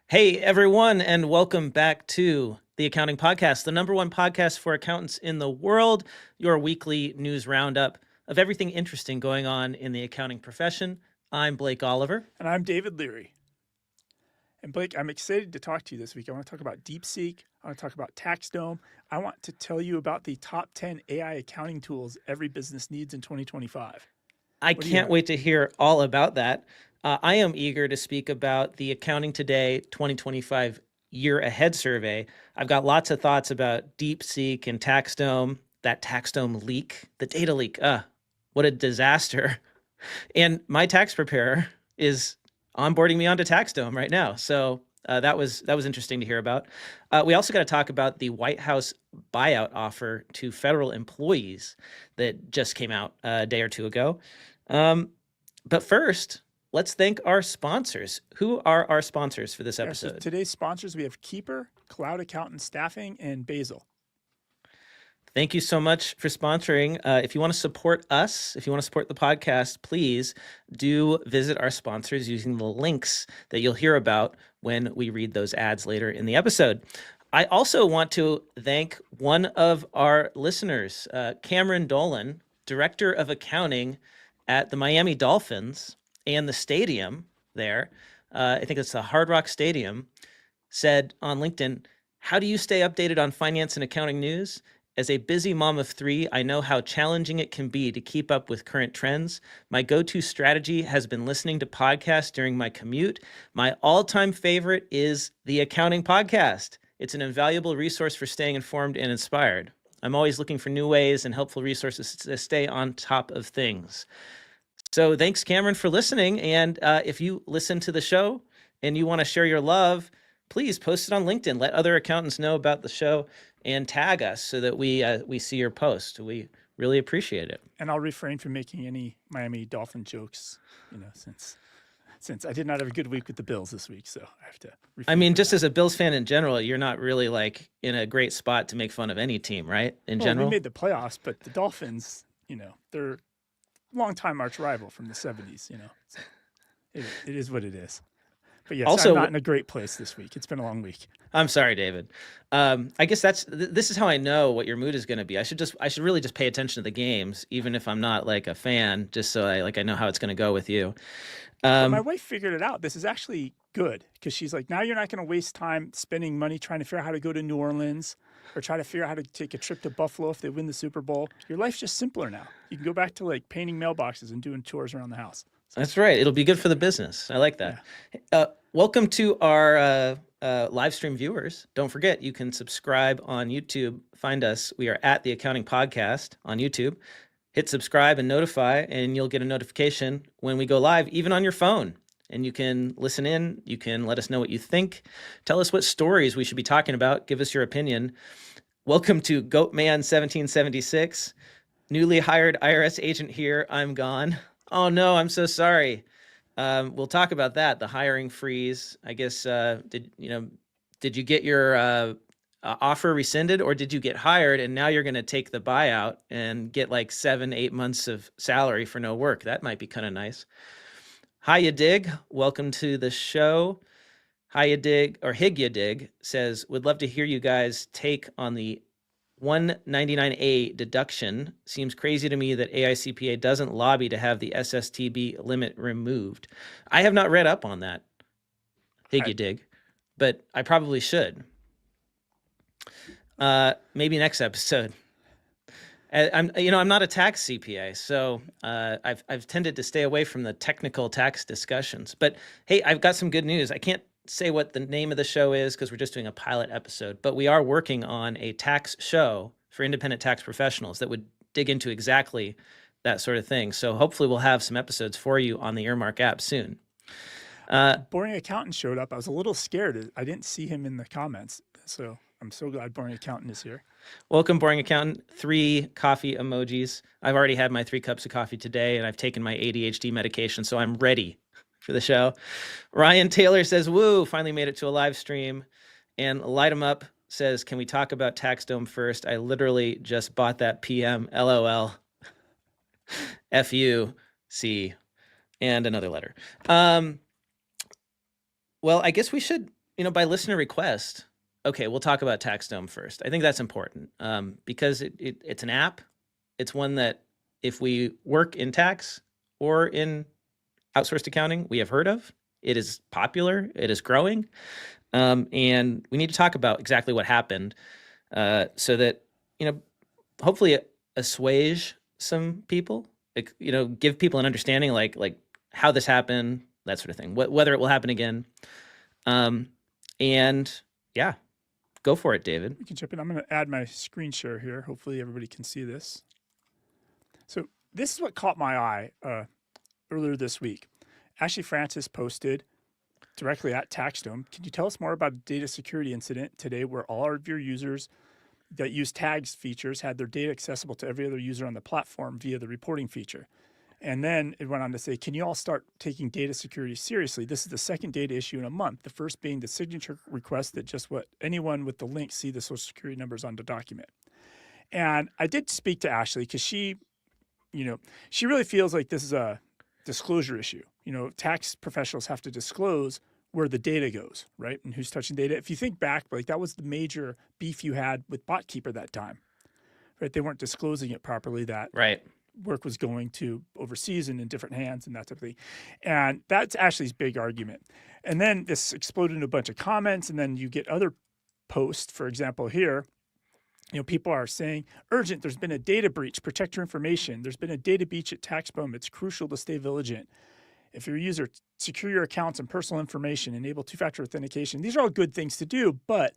Hey, everyone, and welcome back to the Accounting Podcast, the number one podcast for accountants in the world, your weekly news roundup of everything interesting going on in the accounting profession. I'm Blake Oliver. And I'm David Leary. And Blake, I'm excited to talk to you this week. I want to talk about DeepSeek. I want to talk about TaxDome. I want to tell you about the top 10 AI accounting tools every business needs in 2025. I can't wait to hear all about that. I am eager to speak about the Accounting Today 2025 Year Ahead Survey. I've got lots of thoughts about DeepSeek and TaxDome, that TaxDome leak, the data leak. What a disaster. And my tax preparer is onboarding me onto TaxDome right now. So that was interesting to hear about. We also got to talk about the White House buyout offer to federal employees that just came out a day or two ago. But first, let's thank our sponsors. Who are our sponsors for this episode? So today's sponsors, we have Keeper, Cloud Accountant Staffing, and Basil. Thank you so much for sponsoring. If you want to support us, if you want to support the podcast, please do visit our sponsors using the links that you'll hear about when we read those ads later in the episode. I also want to thank one of our listeners, Cameron Dolan, Director of Accounting at the Miami Dolphins and the stadium there. I think it's the Hard Rock Stadium, said on LinkedIn, "How do you stay updated on finance and accounting news? As a busy mom of three, I know how challenging it can be to keep up with current trends. My go-to strategy has been listening to podcasts during my commute. My all-time favorite is the Accounting Podcast. It's an invaluable resource for staying informed and inspired. I'm always looking for new ways and helpful resources to stay on top of things." So thanks, Cameron, for listening. And if you listen to the show and you want to share your love, please post it on LinkedIn. Let other accountants know about the show and tag us so that we see your post. We really appreciate it. And I'll refrain from making any Miami Dolphin jokes, since I did not have a good week with the Bills this week, so I have to refrain. I mean, just as a Bills fan in general, you're not really like in a great spot to make fun of any team, right? In general, we made the playoffs, but the Dolphins, they're longtime arch rival from the 70s. So it is what it is. But yes, also, I'm not in a great place this week. It's been a long week. I'm sorry, David. I guess this is how I know what your mood is going to be. I should really just pay attention to the games, even if I'm not like a fan, just so I know how it's going to go with you. My wife figured it out. This is actually good because she's like, now you're not going to waste time spending money trying to figure out how to go to New Orleans or try to figure out how to take a trip to Buffalo if they win the Super Bowl. Your life's just simpler now. You can go back to like painting mailboxes and doing chores around the house. That's right. It'll be good for the business. I like that. Yeah. Welcome to our live stream viewers. Don't forget, you can subscribe on YouTube. Find us. We are at the Accounting Podcast on YouTube. Hit subscribe and notify, and you'll get a notification when we go live, even on your phone. And you can listen in. You can let us know what you think. Tell us what stories we should be talking about. Give us your opinion. Welcome to Goatman 1776. Newly hired IRS agent here. I'm gone. Oh no, I'm so sorry. We'll talk about that. The hiring freeze. I guess did you get your offer rescinded, or did you get hired and now you're going to take the buyout and get like 7-8 months of salary for no work? That might be kind of nice. Hi, you dig. Welcome to the show. Hi, you dig, or Hig you dig says, would love to hear you guys take on the 199A deduction. Seems crazy to me that AICPA doesn't lobby to have the SSTB limit removed. I have not read up on that, Hig you dig, but I probably should. Maybe next episode. I'm not a tax CPA, so I've tended to stay away from the technical tax discussions. But hey, I've got some good news. I can't say what the name of the show is because we're just doing a pilot episode, but we are working on a tax show for independent tax professionals that would dig into exactly that sort of thing. So hopefully we'll have some episodes for you on the Earmark app soon. Boring Accountant showed up. I was a little scared. I didn't see him in the comments, so I'm so glad Boring Accountant is here. Welcome, Boring Accountant. 3 coffee emojis. I've already had my 3 cups of coffee today, and I've taken my ADHD medication, so I'm ready for the show. Ryan Taylor says, woo, finally made it to a live stream. And Light 'em Up says, can we talk about TaxDome first? I literally just bought that PM, LOL, FUC, and another letter. Well, I guess we should by listener request, okay, we'll talk about TaxDome first. I think that's important because it's an app. It's one that if we work in tax or in outsourced accounting, we have heard of. It is popular. It is growing. And we need to talk about exactly what happened so that, hopefully assuage some people, give people an understanding like how this happened, that sort of thing, whether it will happen again. And yeah, go for it, David. We can jump in. I'm going to add my screen share here. Hopefully everybody can see this. So this is what caught my eye earlier this week. Ashley Francis posted directly at TaxDome. Can you tell us more about a data security incident today where all of your users that use tags features had their data accessible to every other user on the platform via the reporting feature? And then it went on to say, can you all start taking data security seriously? This is the second data issue in a month. The first being the signature request that just what anyone with the link see the social security numbers on the document. And I did speak to Ashley because she really feels like this is a disclosure issue. Tax professionals have to disclose where the data goes, right? And who's touching data. If you think back, like that was the major beef you had with BotKeeper that time, right? They weren't disclosing it properly, that right. work was going to overseas and in different hands and that type of thing. And that's Ashley's big argument. And then this exploded into a bunch of comments, and then you get other posts. For example, here, people are saying, urgent, there's been a data breach, protect your information. There's been a data breach at TaxDome. It's crucial to stay vigilant. If you're a user, secure your accounts and personal information, enable two-factor authentication. These are all good things to do, but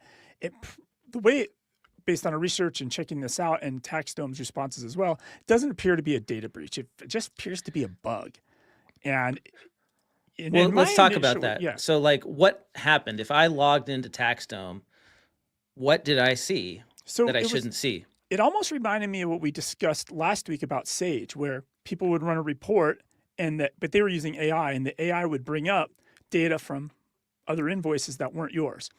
based on our research and checking this out and TaxDome's responses as well, it doesn't appear to be a data breach. It just appears to be a bug. And let's talk about that. Yeah. So what happened? If I logged into TaxDome, what did I see that I shouldn't see? It almost reminded me of what we discussed last week about Sage, where people would run a report but they were using AI, and the AI would bring up data from other invoices that weren't yours.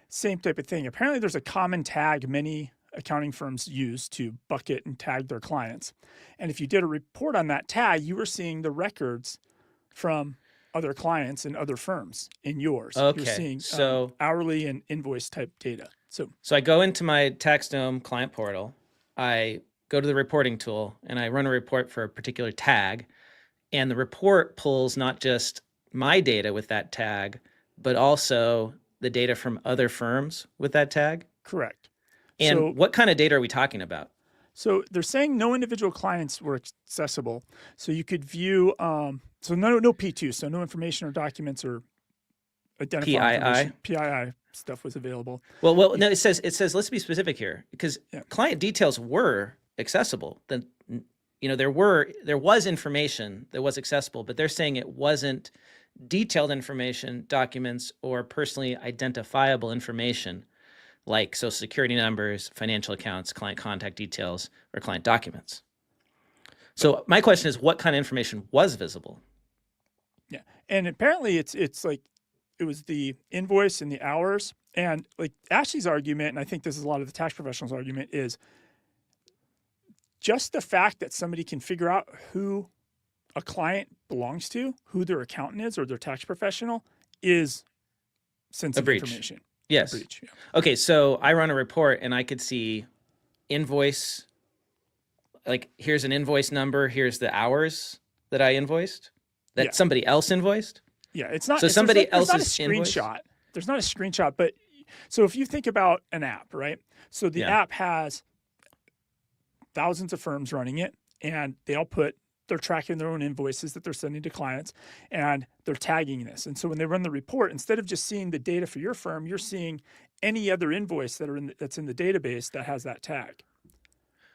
Same type of thing. Apparently there's a common tag many accounting firms use to bucket and tag their clients. And if you did a report on that tag, you were seeing the records from other clients and other firms in yours. Okay. You're seeing hourly and invoice type data. So I go into my TaxDome client portal, I go to the reporting tool, and I run a report for a particular tag. And the report pulls not just my data with that tag, but also the data from other firms with that tag? Correct. And what kind of data are we talking about? So they're saying no individual clients were accessible. So you could view, no P2, so no information or documents or identifier PII stuff was available. Well, no, it says, let's be specific here, because client details were accessible. Then, there was information that was accessible, but they're saying it wasn't detailed information, documents, or personally identifiable information like social security numbers, financial accounts, client contact details, or client documents. So my question is, what kind of information was visible? Yeah, and apparently it's like it was the invoice and the hours, and like Ashley's argument, and I think this is a lot of the tax professionals' argument, is just the fact that somebody can figure out who a client belongs to, who their accountant is or their tax professional, is sensitive information. Yes. A breach, yeah. Okay, so I run a report and I could see invoice, like here's an invoice number, here's the hours that I invoiced, that somebody else invoiced. Yeah, it's not. So somebody else's screenshot. There's not a screenshot, but so if you think about an app, right? So the app has thousands of firms running it, and they're tracking their own invoices that they're sending to clients, and they're tagging this. And so when they run the report, instead of just seeing the data for your firm, you're seeing any other invoice that's in the database that has that tag.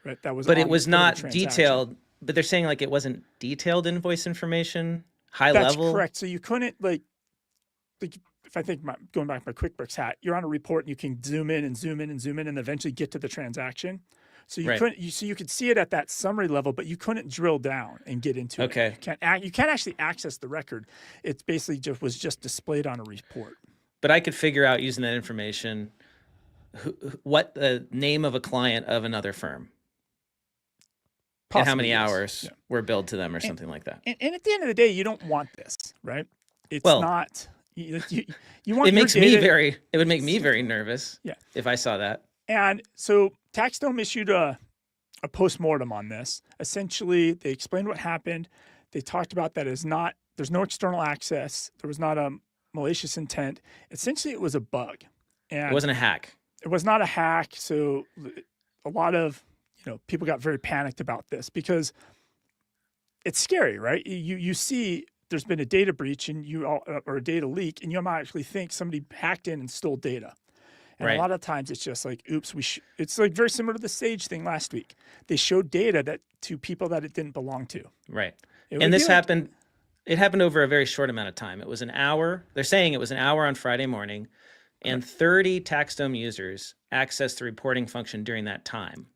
Right? But it was not detailed. But they're saying like it wasn't detailed invoice information, high level. That's correct. So you couldn't like if I think going back to my QuickBooks hat, you're on a report and you can zoom in and zoom in and zoom in and eventually get to the transaction. So you couldn't. You could see it at that summary level, but you couldn't drill down and get into it. You can't actually access the record. It basically was just displayed on a report. But I could figure out using that information what the name of a client of another firm. Possibly, and how many hours were billed to them or something like that. And at the end of the day, you don't want this, right? It's not You want It your makes me data. it would make me very nervous Yeah. if I saw that. And so TaxDome issued a postmortem on this. Essentially, they explained what happened. They talked about that there's no external access. There was not a malicious intent. Essentially, it was a bug. It And wasn't a hack. it was not a hack. So a lot of people got very panicked about this because it's scary, right? You see there's been a data breach and or a data leak, and you might actually think somebody hacked in and stole data. And Right. a lot of times it's just like, oops, it's like very similar to the Sage thing last week. They showed data to people that it didn't belong to. Right. It would And be this like- happened. It happened over a very short amount of time. It was an hour. They're saying it was an hour on Friday morning, and 30 TaxDome users accessed the reporting function during that time,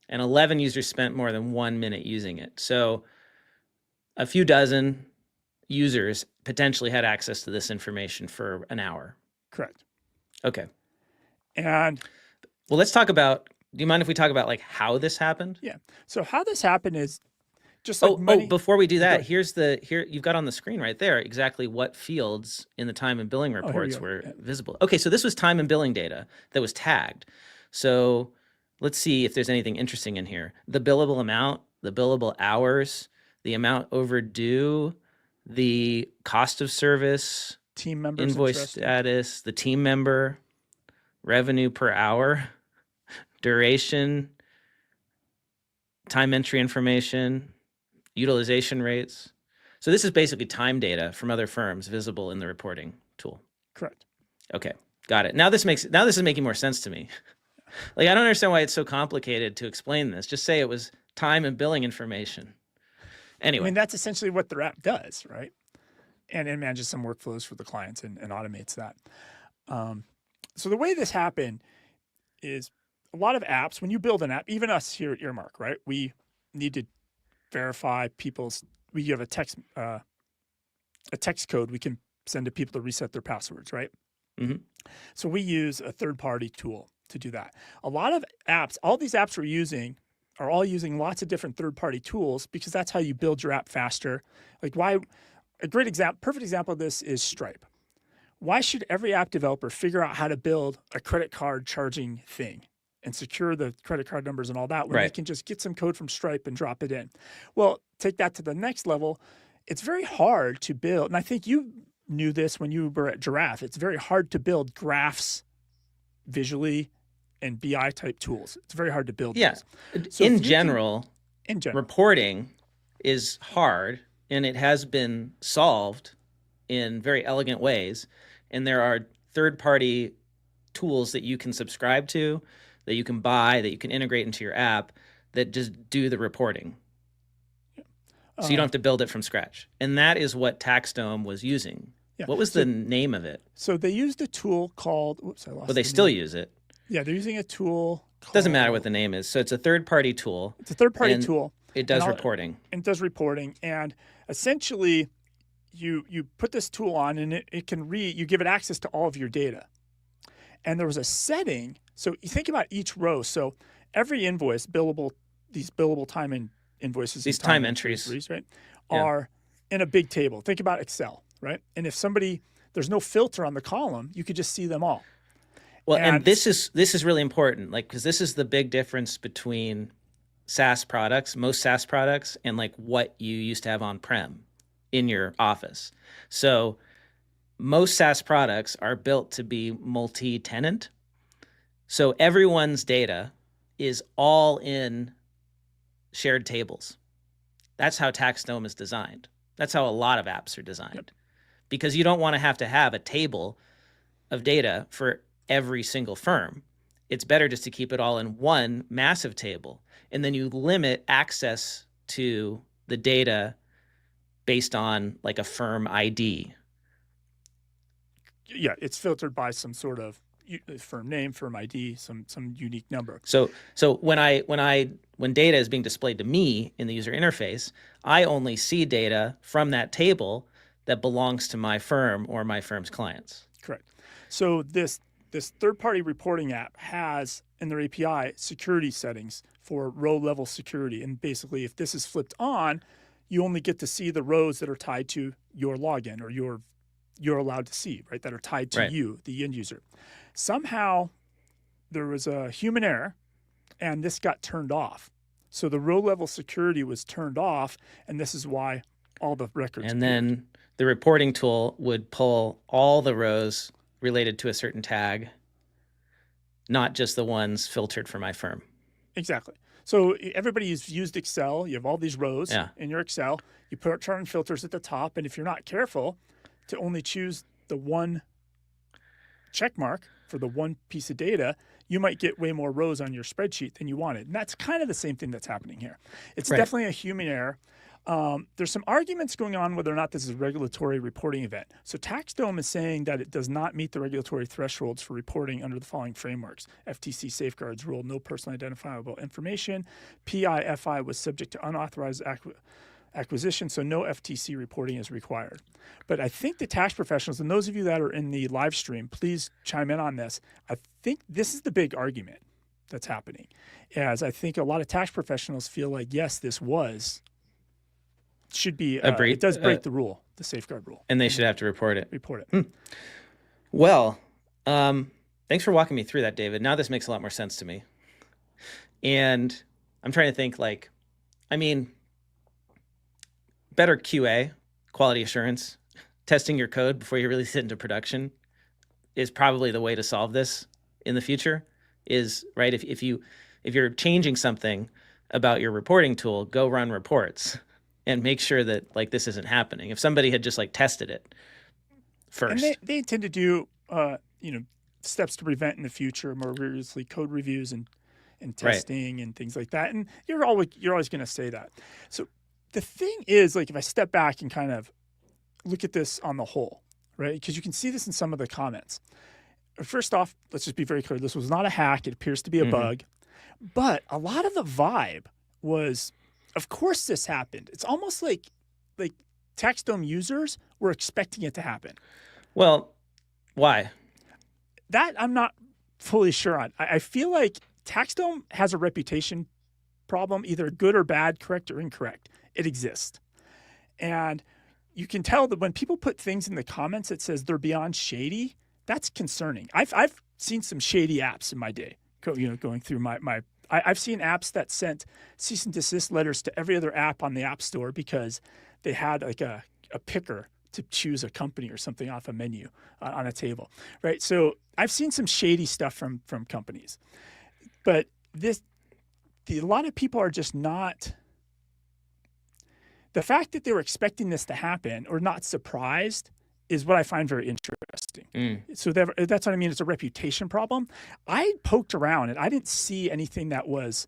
and 11 users spent more than 1 minute using it. So a few dozen users potentially had access to this information for an hour. Correct. Okay. And Well, let's talk about. Do you mind if we talk about like how this happened? yeah, so how this happened is just like Oh, before we do that, here you've got on the screen right there exactly what fields in the time and billing reports were visible. Okay, so this was time and billing data that was tagged. So let's see if there's anything interesting in here. The billable amount, the billable hours, the amount overdue, the cost of service, team members invoice status, the team member, revenue per hour, duration, time entry information, utilization rates. So this is basically time data from other firms visible in the reporting tool. Correct. Okay, got it. Now this is making more sense to me. Like I don't understand why it's so complicated to explain this. Just say it was time and billing information. Anyway, I mean, that's essentially what their app does, right? And it manages some workflows for the clients and automates that. So the way this happened is a lot of apps, when you build an app, even us here at Earmark, right? We need to verify we have a text code we can send to people to reset their passwords, right? Mm-hmm. So we use a third-party tool to do that. A lot of apps, all these apps we're using are all using lots of different third-party tools because that's how you build your app faster. Like perfect example of this is Stripe. Why should every app developer figure out how to build a credit card charging thing and secure the credit card numbers and all that when they can just get some code from Stripe and drop it in? Well, take that to the next level. It's very hard to build, and I think you knew this when you were at Giraffe. It's very hard to build graphs visually and BI type tools. It's very hard to build. Yeah. So in general, reporting is hard, and it has been solved in very elegant ways. And there are third-party tools that you can subscribe to, that you can buy, that you can integrate into your app that just do the reporting. So you don't have to build it from scratch. And that is what TaxDome was using. Yeah. What was the name of it? So they used a tool called, Well, they still use it. Yeah, they're using a tool. Doesn't matter what the name is. So it's a third-party tool. It's a third-party tool. It does reporting. It does reporting. And essentially, you put this tool on and it can you give it access to all of your data. And there was a setting. So you think about each row. So every invoice, these billable time and invoices, these time entries, right, are in a big table. Think about Excel, right? And if there's no filter on the column, you could just see them all. Well, and this is really important, like, because this is the big difference between SaaS products, most SaaS products, and like what you used to have on-prem in your office. So most SaaS products are built to be multi-tenant. So everyone's data is all in shared tables. That's how TaxDome is designed. That's how a lot of apps are designed. Because you don't want to have a table of data for every single firm. It's better just to keep it all in one massive table. And then you limit access to the data based on like a firm ID. Yeah, it's filtered by some sort of firm name, firm ID, some unique number. So when data is being displayed to me in the user interface, I only see data from that table that belongs to my firm or my firm's clients. Correct. So this third-party reporting app has in their API security settings for row-level security. And basically, if this is flipped on, you only get to see the rows that are tied to your login or your you're allowed to see, right? That are tied to Right. you, the end user. Somehow there was a human error and this got turned off. So the row level security was turned off, and this is why all the records And appeared. then the reporting tool would pull all the rows related to a certain tag, not just the ones filtered for my firm. Exactly. So everybody's used Excel. You have all these rows Yeah. in your Excel. You turn filters at the top, and if you're not careful to only choose the one check mark for the one piece of data, you might get way more rows on your spreadsheet than you wanted. And that's kind of the same thing that's happening here. It's Right. definitely a human error. There's some arguments going on whether or not this is a regulatory reporting event. So TaxDome is saying that it does not meet the regulatory thresholds for reporting under the following frameworks. FTC safeguards rule, no personally identifiable information. PIFI was subject to unauthorized acquisition, so no FTC reporting is required. But I think the tax professionals, and those of you that are in the live stream, please chime in on this. I think this is the big argument that's happening, as I think a lot of tax professionals feel like, yes, this should be, it does break the rule, the safeguard rule. And they should have to report it. Report it. Well, thanks for walking me through that, David. Now this makes a lot more sense to me. And I'm trying to think like, I mean, better QA, quality assurance, testing your code before you release it into production is probably the way to solve this in the future. Is right. If you're changing something about your reporting tool, go run reports and make sure that like this isn't happening. If somebody had just like tested it first. And they intend to do, steps to prevent in the future, more rigorously code reviews and testing and things like that. And you're always going to say that. So the thing is, like, if I step back and kind of look at this on the whole, right? Because you can see this in some of the comments. First off, let's just be very clear. This was not a hack. It appears to be a bug. But a lot of the vibe was, of course this happened. It's almost like TaxDome users were expecting it to happen. Well, why? That I'm not fully sure on. I feel like TaxDome has a reputation problem, either good or bad, correct or incorrect. It exists. And you can tell that when people put things in the comments that says they're beyond shady, that's concerning. I've seen some shady apps in my day, going through I've seen apps that sent cease and desist letters to every other app on the App Store because they had like a picker to choose a company or something off a menu on a table, right? So I've seen some shady stuff from companies, but a lot of people are just not. The fact that they were expecting this to happen or not surprised is what I find very interesting. So that's what I mean. It's a reputation problem. I poked around and I didn't see anything that was,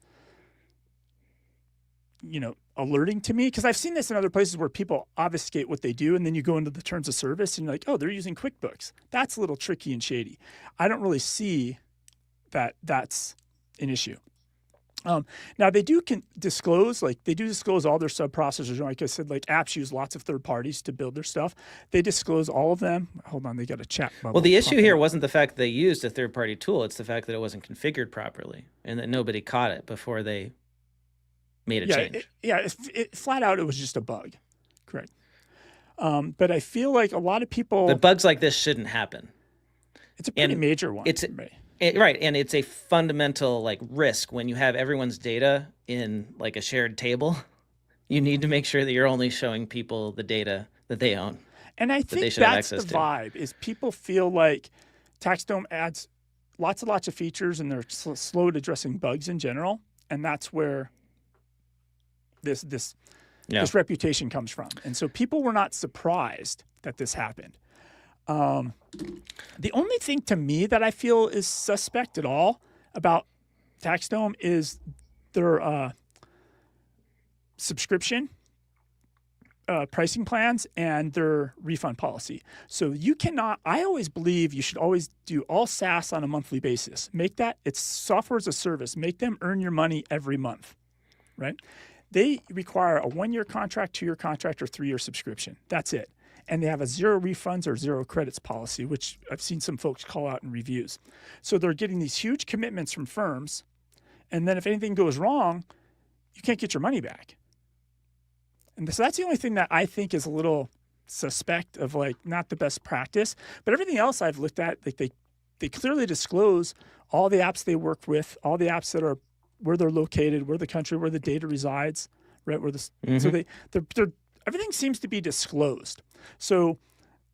alerting to me, because I've seen this in other places where people obfuscate what they do, and then you go into the terms of service and you're like, oh, they're using QuickBooks. That's a little tricky and shady. I don't really see that that's an issue. Now they do disclose all their sub-processors. Like I said, like apps use lots of third parties to build their stuff. They disclose all of them. Hold on, they got a chat bubble. Well, the issue here wasn't the fact that they used a third-party tool. It's the fact that it wasn't configured properly and that nobody caught it before they made a change. It flat out, it was just a bug. Correct. But I feel like a lot of people. But bugs like this shouldn't happen. It's a pretty major one. Right, and it's a fundamental like risk when you have everyone's data in like a shared table. You need to make sure that you're only showing people the data that they own. And I think that's the vibe, is people feel like TaxDome adds lots of features and they're slow at addressing bugs in general, and that's where this reputation comes from. And so people were not surprised that this happened. The only thing to me that I feel is suspect at all about TaxDome is their subscription pricing plans and their refund policy. So I always believe you should always do all SaaS on a monthly basis. It's software as a service. Make them earn your money every month, right? They require a 1-year contract, 2-year contract, or 3-year subscription. That's it. And they have a 0 refunds or 0 credits policy, which I've seen some folks call out in reviews. So they're getting these huge commitments from firms. And then if anything goes wrong, you can't get your money back. And so that's the only thing that I think is a little suspect of like not the best practice. But everything else I've looked at, like they clearly disclose all the apps they work with, all the apps that are where they're located, where the country, where the data resides, right? Where the so they're everything seems to be disclosed. So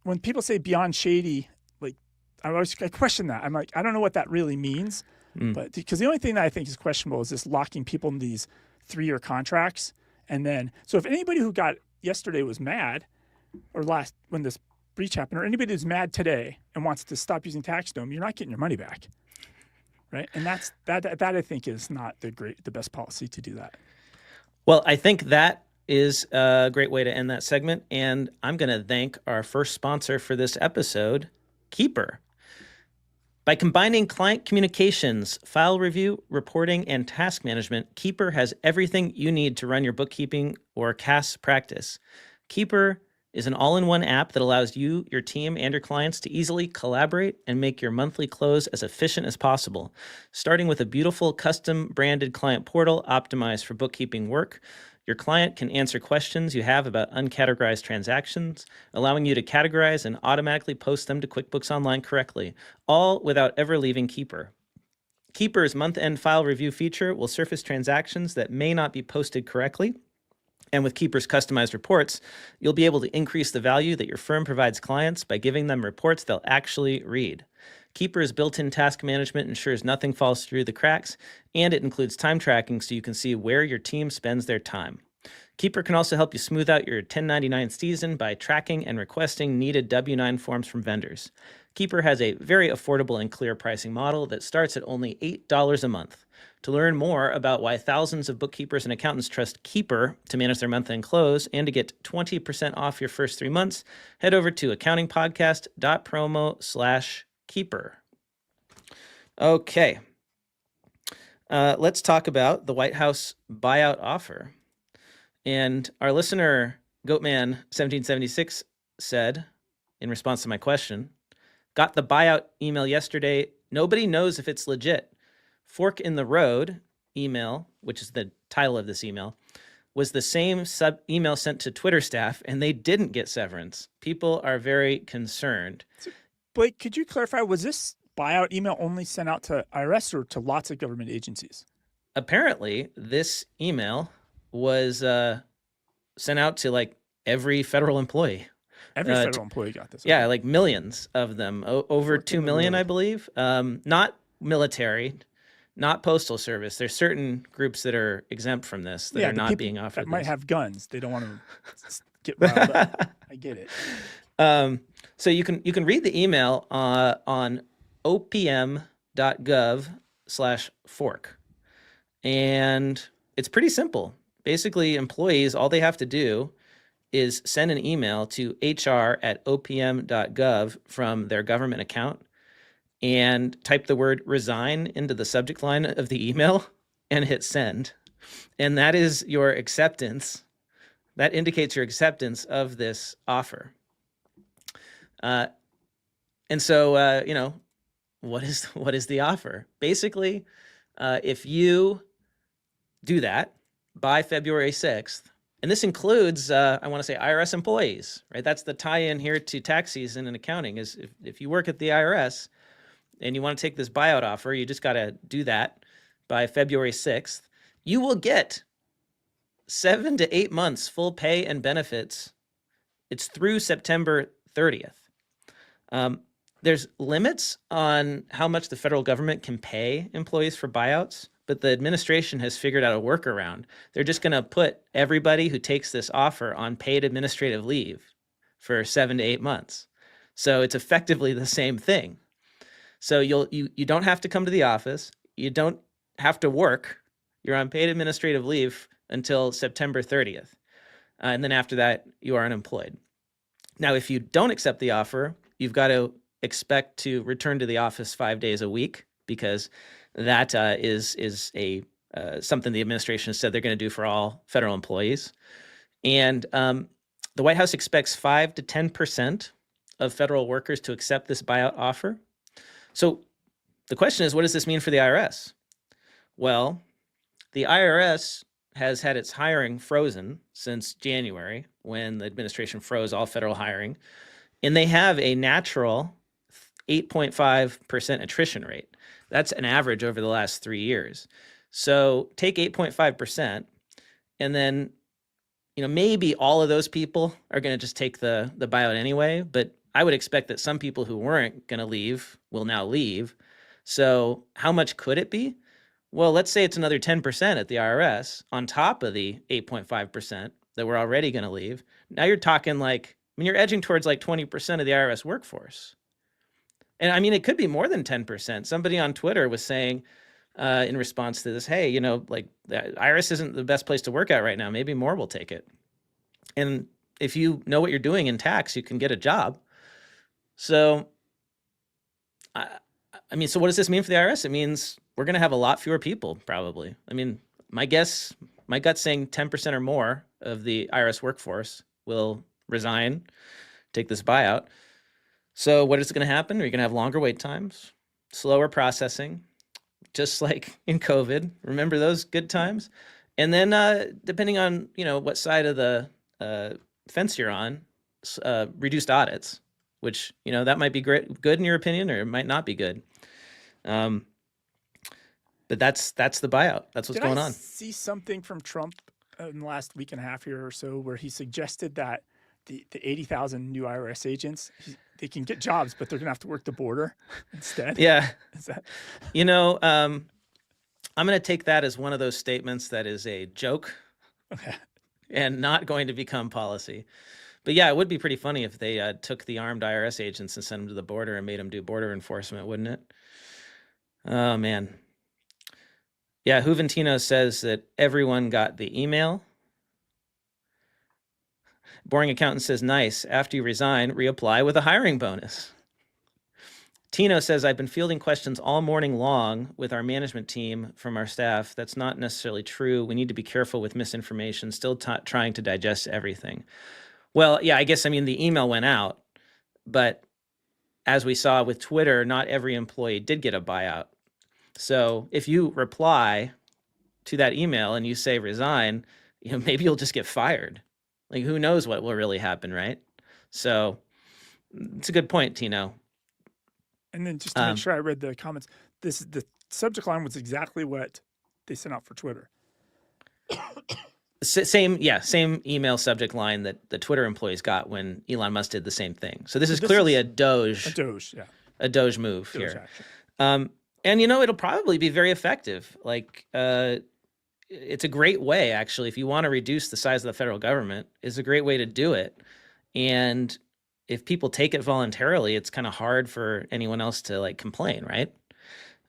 when people say beyond shady, like I question that. I'm like, I don't know what that really means, but because the only thing that I think is questionable is this locking people in these 3-year contracts. And then, so if anybody who got yesterday was mad, or when this breach happened, or anybody who's mad today and wants to stop using TaxDome, you're not getting your money back, right? And that I think is not the best policy to do that. Well, I think that is a great way to end that segment, and I'm going to thank our first sponsor for this episode, Keeper. By combining client communications, file review, reporting, and task management, Keeper has everything you need to run your bookkeeping or CAS practice. Keeper is an all-in-one app that allows you, your team, and your clients to easily collaborate and make your monthly close as efficient as possible. Starting with a beautiful custom-branded client portal optimized for bookkeeping work, your client can answer questions you have about uncategorized transactions, allowing you to categorize and automatically post them to QuickBooks Online correctly, all without ever leaving Keeper. Keeper's month-end file review feature will surface transactions that may not be posted correctly. And with Keeper's customized reports, you'll be able to increase the value that your firm provides clients by giving them reports they'll actually read. Keeper's built-in task management ensures nothing falls through the cracks, and it includes time tracking so you can see where your team spends their time. Keeper can also help you smooth out your 1099 season by tracking and requesting needed W-9 forms from vendors. Keeper has a very affordable and clear pricing model that starts at only $8 a month. To learn more about why thousands of bookkeepers and accountants trust Keeper to manage their month-end close and to get 20% off your first 3 months, head over to accountingpodcast.promo/Keeper. Okay. Let's talk about the White House buyout offer. And our listener, Goatman1776, said, in response to my question, got the buyout email yesterday. Nobody knows if it's legit. Fork in the Road email, which is the title of this email, was the same email sent to Twitter staff, and they didn't get severance. People are very concerned. So, Blake, could you clarify, was this buyout email only sent out to IRS or to lots of government agencies? Apparently, this email was sent out to like every federal employee. Every federal employee got this. Yeah, like millions of them, over 2 million, I believe. Not military, not postal service. There's certain groups that are exempt from this that are not being offered. That might have guns. They don't want to get riled up. I get it. So you can read the email on opm.gov/fork, and it's pretty simple. Basically, employees, all they have to do is send an email to hr@opm.gov from their government account and type the word resign into the subject line of the email and hit send. And that is your acceptance. That indicates your acceptance of this offer. And so, what is the offer? Basically, if you do that by February 6th, and this includes, I want to say, IRS employees, right? That's the tie-in here to tax season and accounting is if you work at the IRS and you want to take this buyout offer, you just got to do that by February 6th. You will get 7 to 8 months full pay and benefits. It's through September 30th. There's limits on how much the federal government can pay employees for buyouts, but the administration has figured out a workaround. They're just going to put everybody who takes this offer on paid administrative leave for 7 to 8 months. So it's effectively the same thing. So you don't have to come to the office. You don't have to work. You're on paid administrative leave until September 30th. And then after that, you are unemployed. Now, if you don't accept the offer, you've got to expect to return to the office 5 days a week, because that is something the administration has said they're going to do for all federal employees. And the White House expects 5 to 10% of federal workers to accept this buyout offer. So the question is, what does this mean for the IRS? Well, the IRS has had its hiring frozen since January when the administration froze all federal hiring, and they have a natural 8.5% attrition rate. That's an average over the last 3 years. So take 8.5%, and then maybe all of those people are going to just take the buyout anyway, but I would expect that some people who weren't going to leave will now leave. So how much could it be? Well, let's say it's another 10% at the IRS on top of the 8.5% that we're already going to leave. Now you're talking you're edging towards 20% of the IRS workforce. And I mean, it could be more than 10%. Somebody on Twitter was saying in response to this, hey, the IRS isn't the best place to work at right now. Maybe more will take it. And if you know what you're doing in tax, you can get a job. So, so what does this mean for the IRS? It means we're going to have a lot fewer people, probably. I mean, my gut's saying 10% or more of the IRS workforce will resign, take this buyout. So what is going to happen? You're going to have longer wait times, slower processing, just like in COVID. Remember those good times? And then depending on, what side of the fence you're on, reduced audits, which, that might be good in your opinion, or it might not be good. But that's the buyout. That's what's going on. See something from Trump in the last week and a half here or so where he suggested that the 80,000 new IRS agents, they can get jobs, but they're going to have to work the border instead. Yeah. Is that... I'm going to take that as one of those statements that is a joke and not going to become policy. But yeah, it would be pretty funny if they took the armed IRS agents and sent them to the border and made them do border enforcement, wouldn't it? Oh, man. Yeah, Juventino says that everyone got the email. Boring Accountant says, nice. After you resign, reapply with a hiring bonus. Tino says, I've been fielding questions all morning long with our management team from our staff. That's not necessarily true. We need to be careful with misinformation, still trying to digest everything. Well, yeah, I guess, the email went out, but as we saw with Twitter, not every employee did get a buyout. So if you reply to that email and you say resign, maybe you'll just get fired. Who knows what will really happen, right? So it's a good point, Tino. And then just to make sure I read the comments, the subject line was exactly what they sent out for Twitter. Same email subject line that the Twitter employees got when Elon Musk did the same thing. So this is clearly a Doge move here. And it'll probably be very effective. It's a great way, actually, if you want to reduce the size of the federal government, is a great way to do it. And if people take it voluntarily, it's kind of hard for anyone else to complain, right?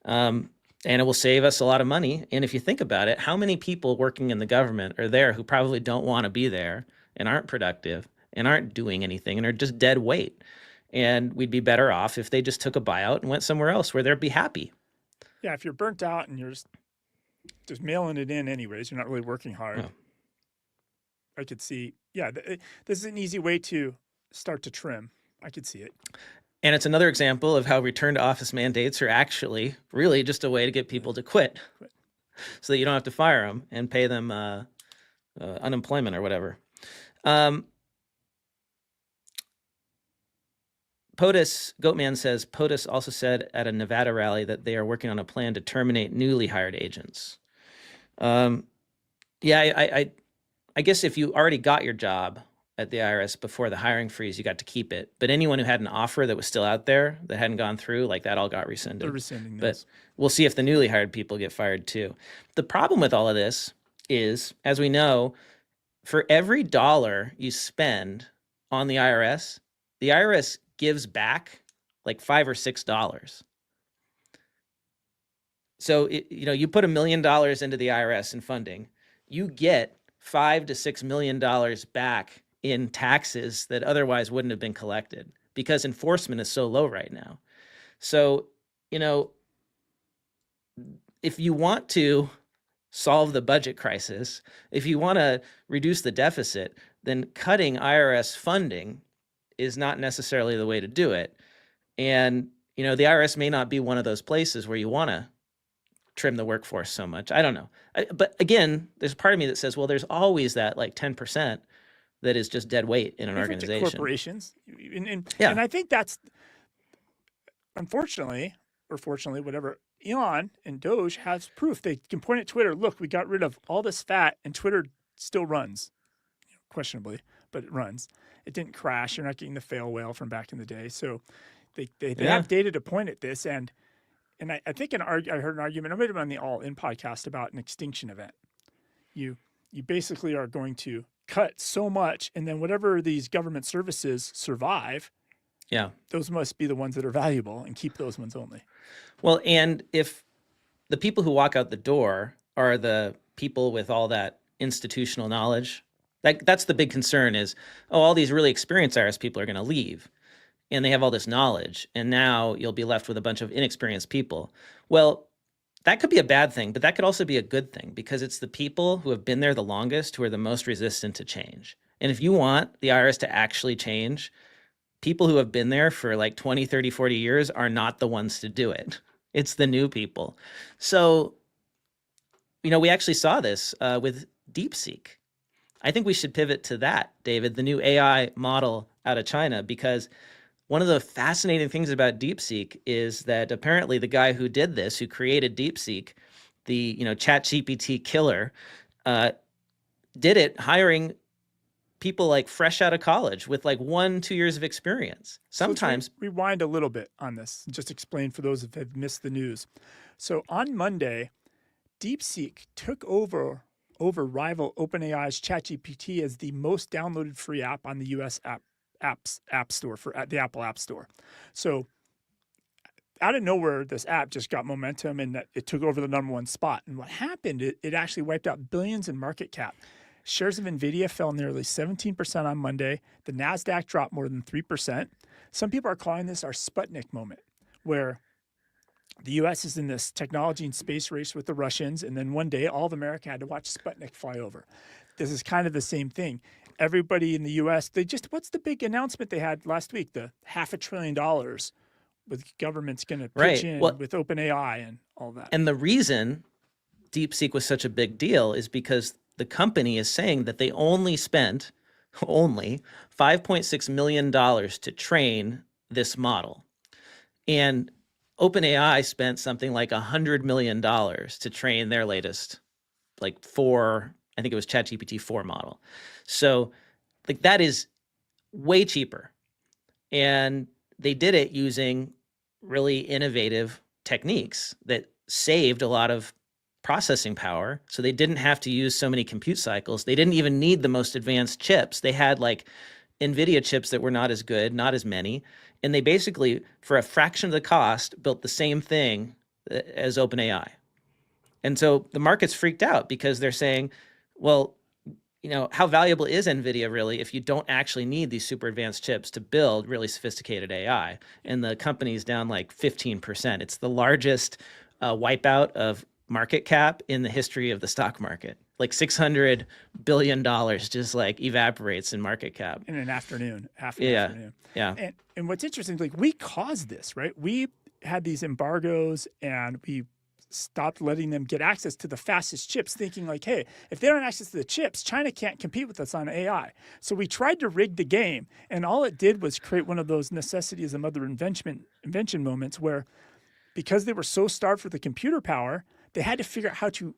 And it will save us a lot of money. And if you think about it, how many people working in the government are there who probably don't want to be there and aren't productive and aren't doing anything and are just dead weight? And we'd be better off if they just took a buyout and went somewhere else where they'd be happy. Yeah, if you're burnt out and you're just mailing it in anyways, you're not really working hard. Oh. I could see, this is an easy way to start to trim. I could see it. And it's another example of how return to office mandates are actually really just a way to get people to quit so that you don't have to fire them and pay them unemployment or whatever. POTUS, Goatman says, POTUS also said at a Nevada rally that they are working on a plan to terminate newly hired agents. I guess if you already got your job at the IRS before the hiring freeze, you got to keep it. But anyone who had an offer that was still out there that hadn't gone through, that all got rescinded. They're rescinding But those. we'll see if the newly hired people get fired too. The problem with all of this is, as we know, for every dollar you spend on the IRS gives back $5 or $6. So you put $1 million into the IRS in funding, you get $5 to $6 million back in taxes that otherwise wouldn't have been collected because enforcement is so low right now. So, if you want to solve the budget crisis, if you want to reduce the deficit, then cutting IRS funding is not necessarily the way to do it. And, the IRS may not be one of those places where you want to trim the workforce so much. I don't know. But again, there's a part of me that says, well, there's always that 10% that is just dead weight in an Different to organization. corporations, Yeah. and I think that's unfortunately or fortunately, whatever. Elon and Doge has proof. They can point at Twitter. Look, we got rid of all this fat, and Twitter still runs, questionably, but it runs. It didn't crash. You're not getting the fail whale from back in the day. So they Yeah. have data to point at this, and I think I heard an argument. I made it on the All In podcast about an extinction event. You basically are going to cut so much, and then whatever these government services survive, Yeah. those must be the ones that are valuable, and keep those ones only. Well, and if the people who walk out the door are the people with all that institutional knowledge, that's the big concern is, oh, all these really experienced IRS people are going to leave and they have all this knowledge. And now you'll be left with a bunch of inexperienced people. Well, that could be a bad thing, but that could also be a good thing because it's the people who have been there the longest who are the most resistant to change. And if you want the IRS to actually change, people who have been there for like 20, 30, 40 years are not the ones to do it. It's the new people. So, we actually saw this with DeepSeek. I think we should pivot to that, David, the new AI model out of China, because one of the fascinating things about DeepSeek is that apparently the guy who did this, who created DeepSeek, the ChatGPT killer, did it hiring people like fresh out of college with like 1-2 years of experience. Sometimes. So let's rewind a little bit on this and just explain for those that have missed the news. So on Monday, DeepSeek took over rival OpenAI's ChatGPT as the most downloaded free app on the U.S. App Store at the Apple App Store. So out of nowhere, this app just got momentum and it took over the #1 spot. And what happened, it actually wiped out billions in market cap. Shares of Nvidia fell nearly 17% on Monday. The NASDAQ dropped more than 3%. Some people are calling this our Sputnik moment, where the U.S. is in this technology and space race with the Russians, and then one day all of America had to watch Sputnik fly over. This is kind of the same thing. Everybody in the U.S., what's the big announcement they had last week? The $500 billion with governments going to pitch in with OpenAI and all that. And the reason DeepSeek was such a big deal is because the company is saying that they only spent $5.6 million to train this model. And OpenAI spent something like $100 million to train their latest, I think it was ChatGPT 4 model. So that is way cheaper. And they did it using really innovative techniques that saved a lot of processing power. So they didn't have to use so many compute cycles. They didn't even need the most advanced chips. They had like Nvidia chips that were not as good, not as many. And they basically, for a fraction of the cost, built the same thing as OpenAI. And so the market's freaked out because they're saying, well, how valuable is Nvidia really if you don't actually need these super advanced chips to build really sophisticated AI? And the company's down like 15%. It's the largest wipeout of market cap in the history of the stock market. Like $600 billion just like evaporates in market cap. In an afternoon, afternoon. Yeah. And what's interesting, we caused this, right? We had these embargoes and we stopped letting them get access to the fastest chips, thinking like, hey, if they don't have access to the chips, China can't compete with us on AI. So we tried to rig the game, and all it did was create one of those necessity is a mother invention moments where, because they were so starved for the computer power, they had to figure out how to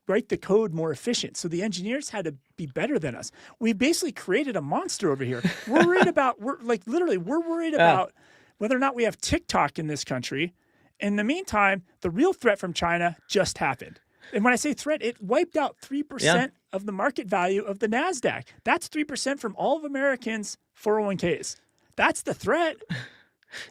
write the code more efficient. So the engineers had to be better than us. We basically created a monster over here. We're worried about, we're worried about whether or not we have TikTok in this country. In the meantime, the real threat from China just happened. And when I say threat, it wiped out 3% of the market value of the NASDAQ. That's 3% from all of Americans' 401ks. That's the threat.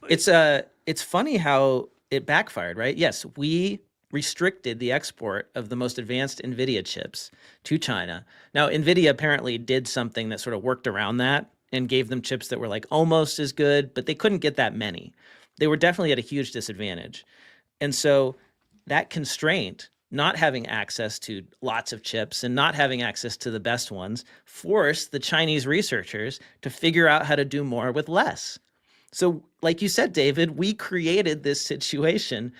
It's funny how it backfired, right? Yes, we restricted the export of the most advanced Nvidia chips to China. Now, Nvidia apparently did something that sort of worked around that and gave them chips that were like almost as good, but they couldn't get that many. They were definitely at a huge disadvantage. And so that constraint, not having access to lots of chips and not having access to the best ones, forced the Chinese researchers to figure out how to do more with less. So like you said, David, we created this situation.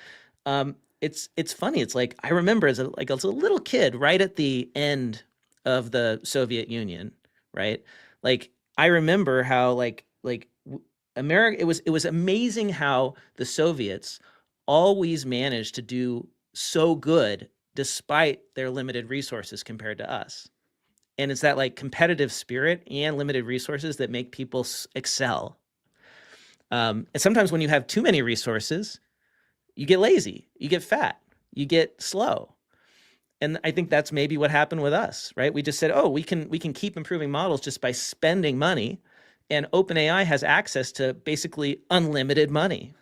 It's funny. It's like, I remember as a little kid, right at the end of the Soviet Union, right? Like I remember how America, it was amazing how the Soviets always managed to do so good despite their limited resources compared to us. And it's that like competitive spirit and limited resources that make people excel. And sometimes when you have too many resources, you get lazy, you get fat, you get slow. And I think that's maybe what happened with us, right? We just said, oh, we can keep improving models just by spending money. And OpenAI has access to basically unlimited money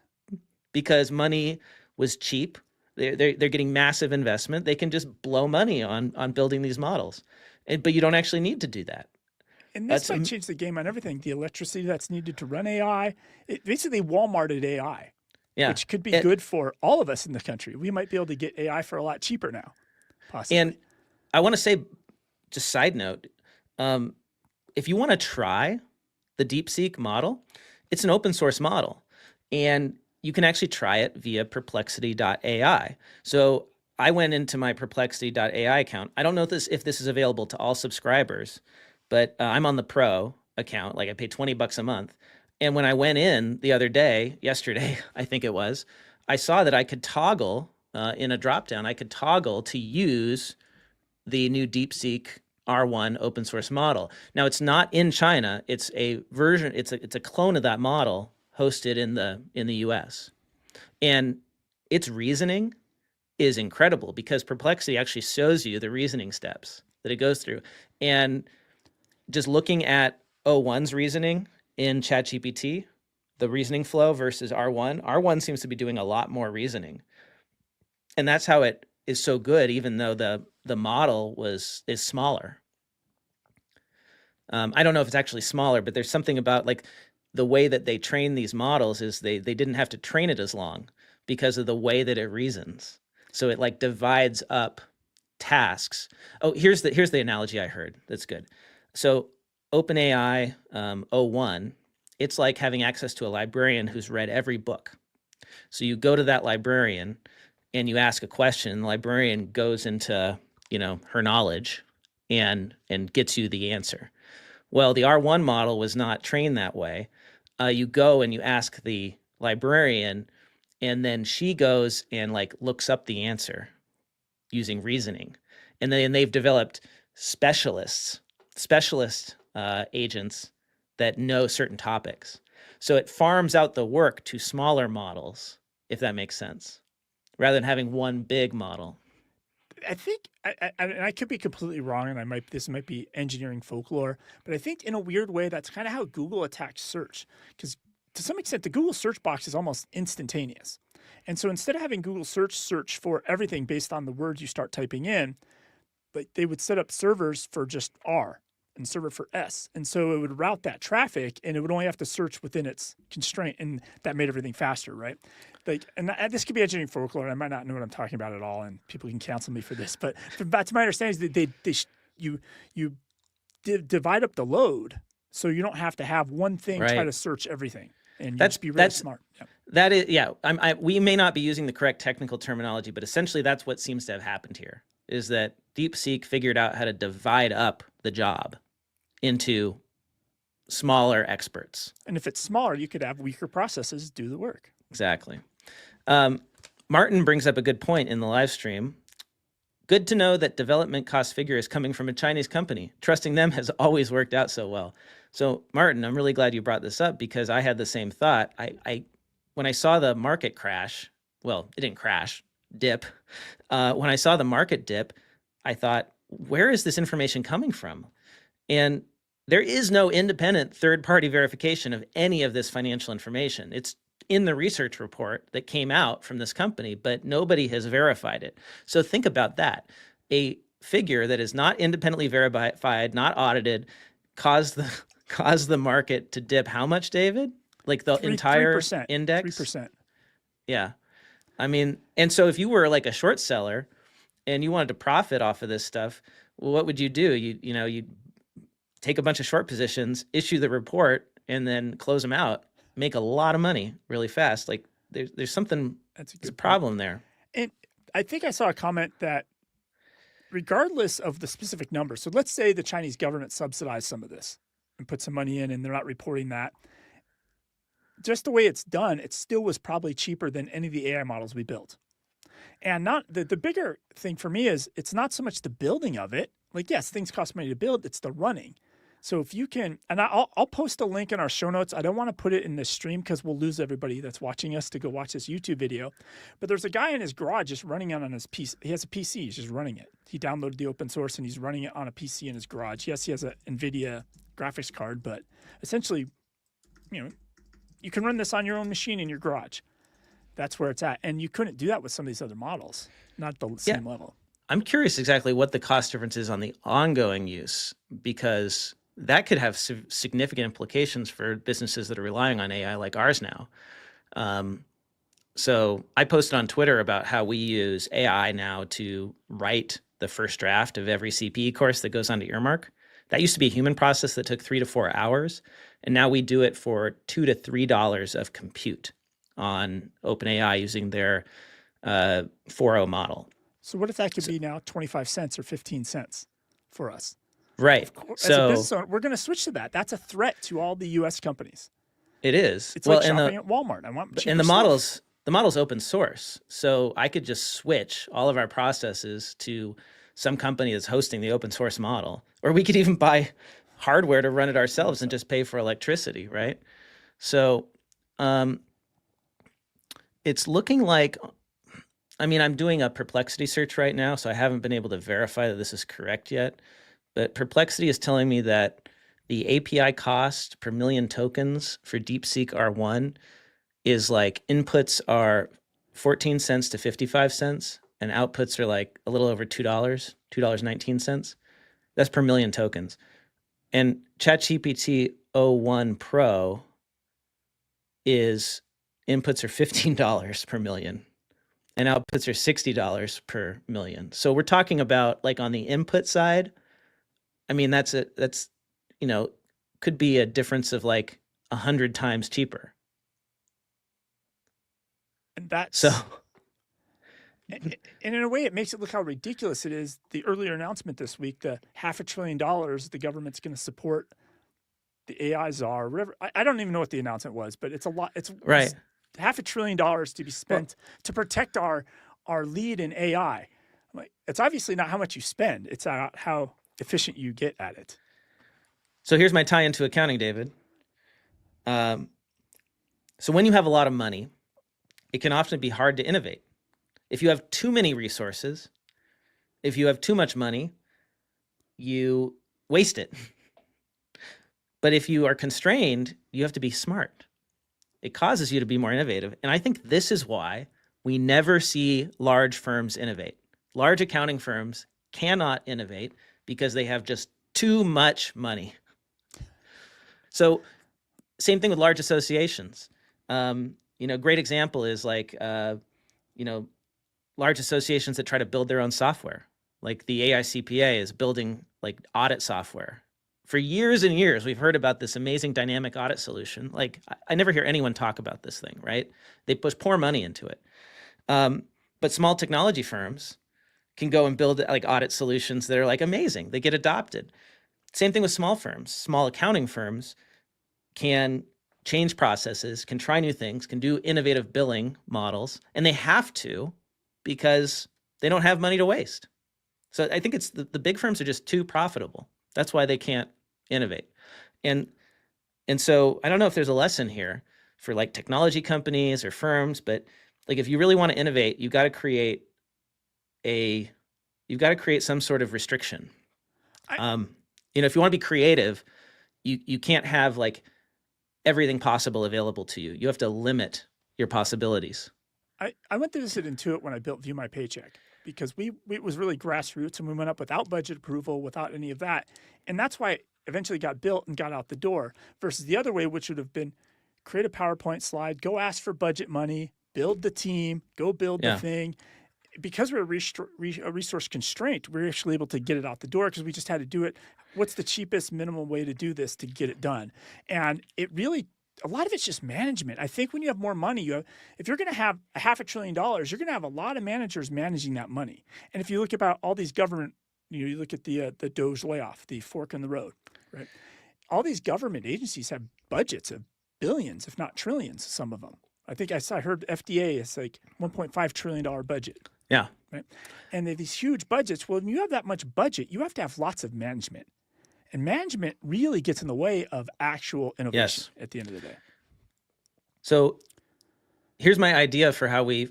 because money was cheap. They're getting massive investment. They can just blow money on building these models. But you don't actually need to do that. And this might change the game on everything. The electricity that's needed to run AI. It basically Walmarted AI, which could be good for all of us in the country. We might be able to get AI for a lot cheaper now, possibly. And I want to say, just side note, if you want to try the DeepSeek model, it's an open source model. And you can actually try it via perplexity.ai. So I went into my perplexity.ai account. I don't know if this is available to all subscribers, but I'm on the pro account. Like I pay $20 a month. And when I went in the other day, yesterday, I think it was, I saw that I could toggle in a dropdown. I could toggle to use the new DeepSeek R1 open source model. Now it's not in China. It's a version. It's a clone of that model hosted in the US. And its reasoning is incredible because Perplexity actually shows you the reasoning steps that it goes through. And just looking at O1's reasoning in ChatGPT, the reasoning flow versus R1 seems to be doing a lot more reasoning. And that's how it is so good, even though the model is smaller. I don't know if it's actually smaller, but there's something about like the way that they train these models is they didn't have to train it as long because of the way that it reasons. So it like divides up tasks. Oh, here's the analogy I heard. That's good. So OpenAI O1, it's like having access to a librarian who's read every book. So you go to that librarian and you ask a question, and the librarian goes into, her knowledge and gets you the answer. Well, the R1 model was not trained that way. You go and you ask the librarian, and then she goes and like looks up the answer using reasoning. And then they've developed specialist agents that know certain topics. So it farms out the work to smaller models, if that makes sense, rather than having one big model. I think, I could be completely wrong, and this might be engineering folklore, but I think in a weird way, that's kind of how Google attacks search. Because to some extent, the Google search box is almost instantaneous. And so instead of having Google search for everything based on the words you start typing in, like they would set up servers for just R and server for S. And so it would route that traffic, and it would only have to search within its constraint, and that made everything faster, right? This could be engineering folklore, and I might not know what I'm talking about at all, and people can cancel me for this. But to my understanding, you divide up the load, so you don't have to have one thing try to search everything, and you just be really smart. Yeah. That is, yeah. We may not be using the correct technical terminology, but essentially that's what seems to have happened here. Is that DeepSeek figured out how to divide up the job into smaller experts. And if it's smaller, you could have weaker processes do the work. Exactly. Martin brings up a good point in the live stream. Good to know that development cost figure is coming from a Chinese company. Trusting them has always worked out so well. So Martin, I'm really glad you brought this up because I had the same thought. When I saw the market crash, well, it didn't crash, dip. When I saw the market dip, I thought, where is this information coming from? And there is no independent third-party verification of any of this financial information. It's in the research report that came out from this company, but nobody has verified it. So think about that. A figure that is not independently verified, not audited, caused the market to dip how much, David? Like the entire 3%, index? 3%. Yeah. I mean, and so if you were like a short seller and you wanted to profit off of this stuff, well, what would you do? You'd take a bunch of short positions, issue the report, and then close them out, make a lot of money really fast. Like there's something, there's a problem there. And I think I saw a comment that regardless of the specific number, so let's say the Chinese government subsidized some of this, and put some money in and they're not reporting that. Just the way it's done, it still was probably cheaper than any of the AI models we built. And not the bigger thing for me is it's not so much the building of it. Like, yes, things cost money to build, it's the running. So if you can, and I'll post a link in our show notes. I don't want to put it in the stream because we'll lose everybody that's watching us to go watch this YouTube video. But there's a guy in his garage just running it on his PC. He has a PC, he's just running it. He downloaded the open source and he's running it on a PC in his garage. Yes, he has an Nvidia graphics card, but essentially, you can run this on your own machine in your garage. That's where it's at. And you couldn't do that with some of these other models, not the same level. I'm curious exactly what the cost difference is on the ongoing use, because that could have significant implications for businesses that are relying on AI like ours now. So I posted on Twitter about how we use AI now to write the first draft of every CPE course that goes onto Earmark. That used to be a human process that took 3 to 4 hours. And now we do it for $2 to $3 of compute on OpenAI using their 4.0 model. So what if that could be now 25 cents or 15 cents for us? Right. As a business owner, we're going to switch to that. That's a threat to all the U.S. companies. It is. It's like shopping at Walmart. I want cheaper and the stuff. model's open source. So I could just switch all of our processes to some company that's hosting the open source model, or we could even buy hardware to run it ourselves and just pay for electricity, right? So it's looking like, I'm doing a Perplexity search right now, so I haven't been able to verify that this is correct yet. But Perplexity is telling me that the API cost per million tokens for DeepSeek R1 is like inputs are 14 cents to 55 cents, and outputs are like a little over $2, $2.19. That's per million tokens. And ChatGPT o1 Pro is inputs are $15 per million and outputs are $60 per million. So we're talking about, like, on the input side, that's could be a difference of like 100 times cheaper. And that's so. And in a way, it makes it look how ridiculous it is. The earlier announcement this week, the $500 billion the government's going to support the AI czar, or whatever. I don't even know what the announcement was, but it's a lot. It's right. $500 billion to be spent to protect our lead in AI. Like, it's obviously not how much you spend; it's how efficient you get at it. So here's my tie into accounting, David. So when you have a lot of money, it can often be hard to innovate. If you have too many resources, if you have too much money, you waste it. But if you are constrained, you have to be smart. It causes you to be more innovative. And I think this is why we never see large firms innovate. Large accounting firms cannot innovate because they have just too much money. So same thing with large associations. Great example is like, large associations that try to build their own software. Like the AICPA is building like audit software. For years and years, we've heard about this amazing dynamic audit solution. Like, I never hear anyone talk about this thing, right? They pour money into it. But small technology firms can go and build like audit solutions that are like amazing. They get adopted. Same thing with small firms. Small accounting firms can change processes, can try new things, can do innovative billing models, and they have to because they don't have money to waste. So I think it's the big firms are just too profitable. That's why they can't innovate. And so I don't know if there's a lesson here for like technology companies or firms, but like if you really want to innovate, you've got to create some sort of restriction. If you want to be creative, you can't have like everything possible available to you. You have to limit your possibilities. I went through this at Intuit when I built View My Paycheck, because it was really grassroots, and we went up without budget approval, without any of that. And that's why it eventually got built and got out the door, versus the other way, which would have been create a PowerPoint slide, go ask for budget money, build the team, go build the thing. Because we're a resource constraint, we're actually able to get it out the door because we just had to do it. What's the cheapest minimum way to do this to get it done? And it really, a lot of it's just management. I think when you have more money, if you're going to have $500 billion, you're going to have a lot of managers managing that money. And if you look about all these government, you look at the Doge layoff, the fork in the road, right? all these government agencies have budgets of billions, if not trillions, some of them. I think I heard FDA is like $1.5 trillion budget. Yeah. Right. And they have these huge budgets. Well, when you have that much budget, you have to have lots of management. And management really gets in the way of actual innovation at the end of the day. So here's my idea for how we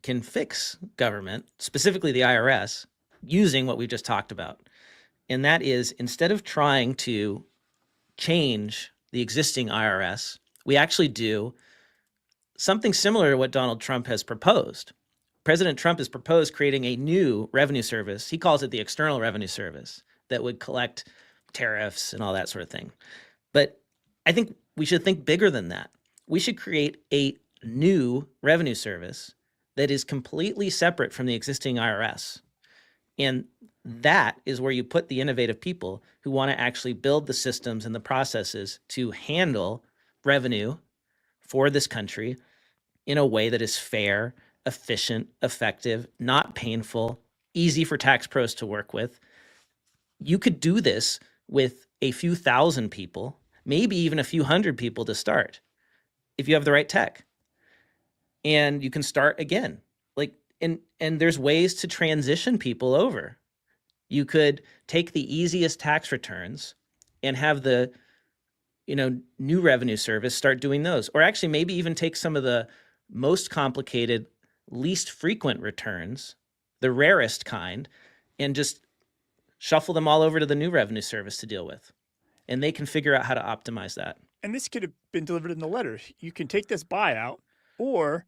can fix government, specifically the IRS, using what we just talked about. And that is, instead of trying to change the existing IRS, we actually do something similar to what Donald Trump has proposed. President Trump has proposed creating a new revenue service. He calls it the External Revenue Service that would collect tariffs and all that sort of thing. But I think we should think bigger than that. We should create a new revenue service that is completely separate from the existing IRS. And that is where you put the innovative people who want to actually build the systems and the processes to handle revenue for this country in a way that is fair, efficient, effective, not painful, easy for tax pros to work with. You could do this with a few thousand people, maybe even a few hundred people to start, if you have the right tech. And you can start again. And there's ways to transition people over. You could take the easiest tax returns and have the new revenue service start doing those. Or actually maybe even take some of the most complicated, least frequent returns, the rarest kind, and just shuffle them all over to the new revenue service to deal with. And they can figure out how to optimize that. And this could have been delivered in the letter. You can take this buyout, or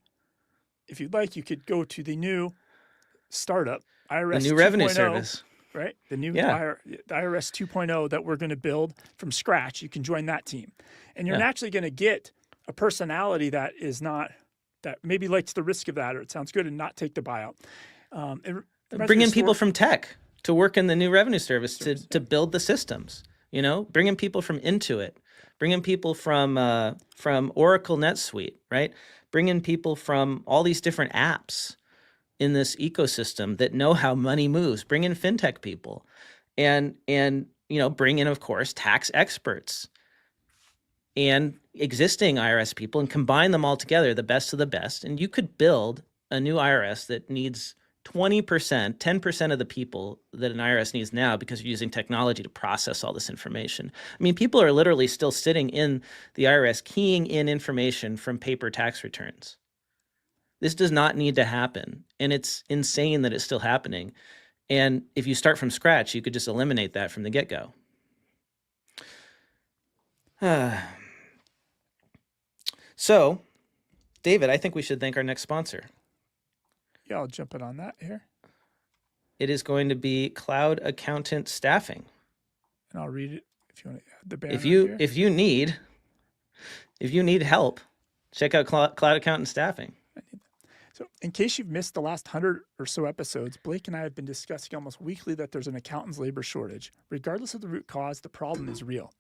if you'd like, you could go to the new startup, IRS the new revenue 2.0, service. Right? The new the IRS 2.0 that we're going to build from scratch. You can join that team. And you're naturally going to get a personality that is not, that maybe likes the risk of that, or it sounds good, and not take the buyout. Bring in people from tech to work in the new revenue service to build the systems. Bring in people from Intuit. Bring in people from Oracle NetSuite, right? Bring in people from all these different apps in this ecosystem that know how money moves. Bring in fintech people, and bring in, of course, tax experts and existing IRS people, and combine them all together, the best of the best. And you could build a new IRS that needs 20%, 10% of the people that an IRS needs now, because you're using technology to process all this information. I mean, people are literally still sitting in the IRS keying in information from paper tax returns. This does not need to happen. And it's insane that it's still happening. And if you start from scratch, you could just eliminate that from the get-go. So, David, I think we should thank our next sponsor. Yeah, I'll jump in on that here. It is going to be Cloud Accountant Staffing. And I'll read it if you want to add the banner here. If you need help, check out Cloud Accountant Staffing. So in case you've missed the last 100 or so episodes, Blake and I have been discussing almost weekly that there's an accountant's labor shortage. Regardless of the root cause, the problem is real.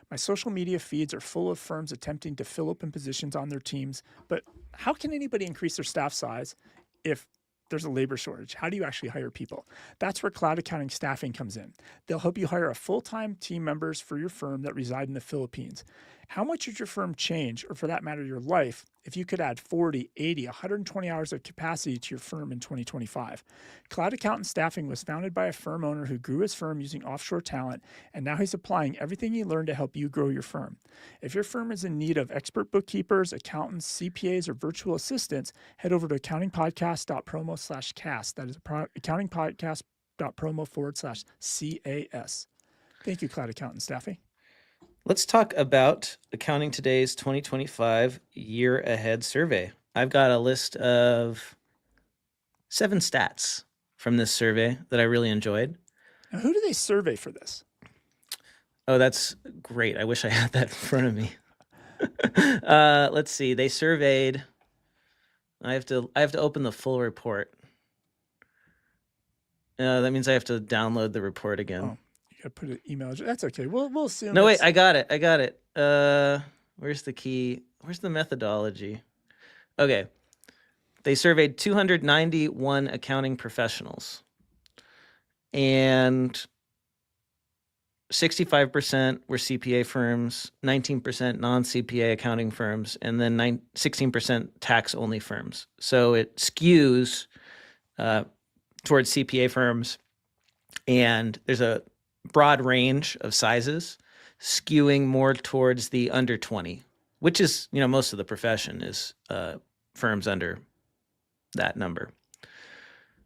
My social media feeds are full of firms attempting to fill open positions on their teams, but how can anybody increase their staff size if there's a labor shortage? How do you actually hire people? That's where Cloud Accounting Staffing comes in. They'll help you hire a full-time team members for your firm that reside in the Philippines. How much would your firm change, or for that matter, your life, if you could add 40, 80, 120 hours of capacity to your firm in 2025? Cloud Accountant Staffing was founded by a firm owner who grew his firm using offshore talent, and now he's applying everything he learned to help you grow your firm. If your firm is in need of expert bookkeepers, accountants, CPAs, or virtual assistants, head over to accountingpodcast.promo/cast. That is accountingpodcast.promo/CAS. Thank you, Cloud Accountant Staffing. Let's talk about Accounting Today's 2025 Year Ahead Survey. I've got a list of 7 stats from this survey that I really enjoyed. Now, who do they survey for this? Oh, that's great. I wish I had that in front of me. Let's see. They surveyed. I have to open the full report. That means I have to download the report again. Oh. Put an email address. That's okay. We'll assume. No, wait, I got it. Where's the key? Where's the methodology? Okay. They surveyed 291 accounting professionals. And 65% were CPA firms, 19% non-CPA accounting firms, and then 16% tax-only firms. So it skews towards CPA firms, and there's a broad range of sizes, skewing more towards the under 20, which is, most of the profession is firms under that number.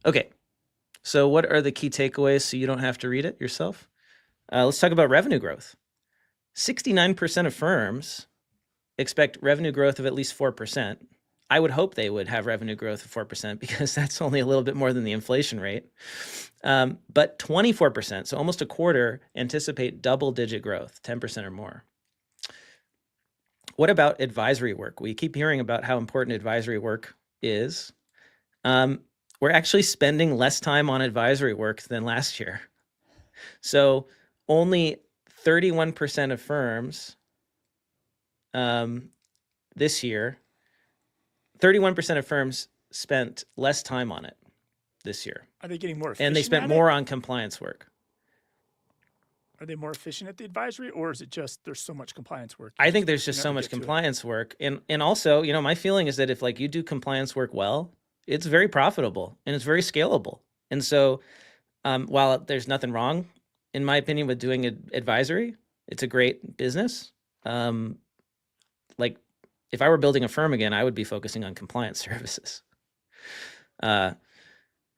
Okay, so what are the key takeaways so you don't have to read it yourself? Let's talk about revenue growth. 69% of firms expect revenue growth of at least 4%. I would hope they would have revenue growth of 4% because that's only a little bit more than the inflation rate. But 24%, so almost a quarter, anticipate double-digit growth, 10% or more. What about advisory work? We keep hearing about how important advisory work is. We're actually spending less time on advisory work than last year. So only 31% of firms this year, 31% of firms spent less time on it this year. Are they getting more efficient? And they spent more on compliance work. Are they more efficient at the advisory, or is it just there's so much compliance work? I think there's just so much compliance work. And also, my feeling is that if you do compliance work well, it's very profitable and it's very scalable. And so while there's nothing wrong, in my opinion, with doing advisory, it's a great business. If I were building a firm again, I would be focusing on compliance services. All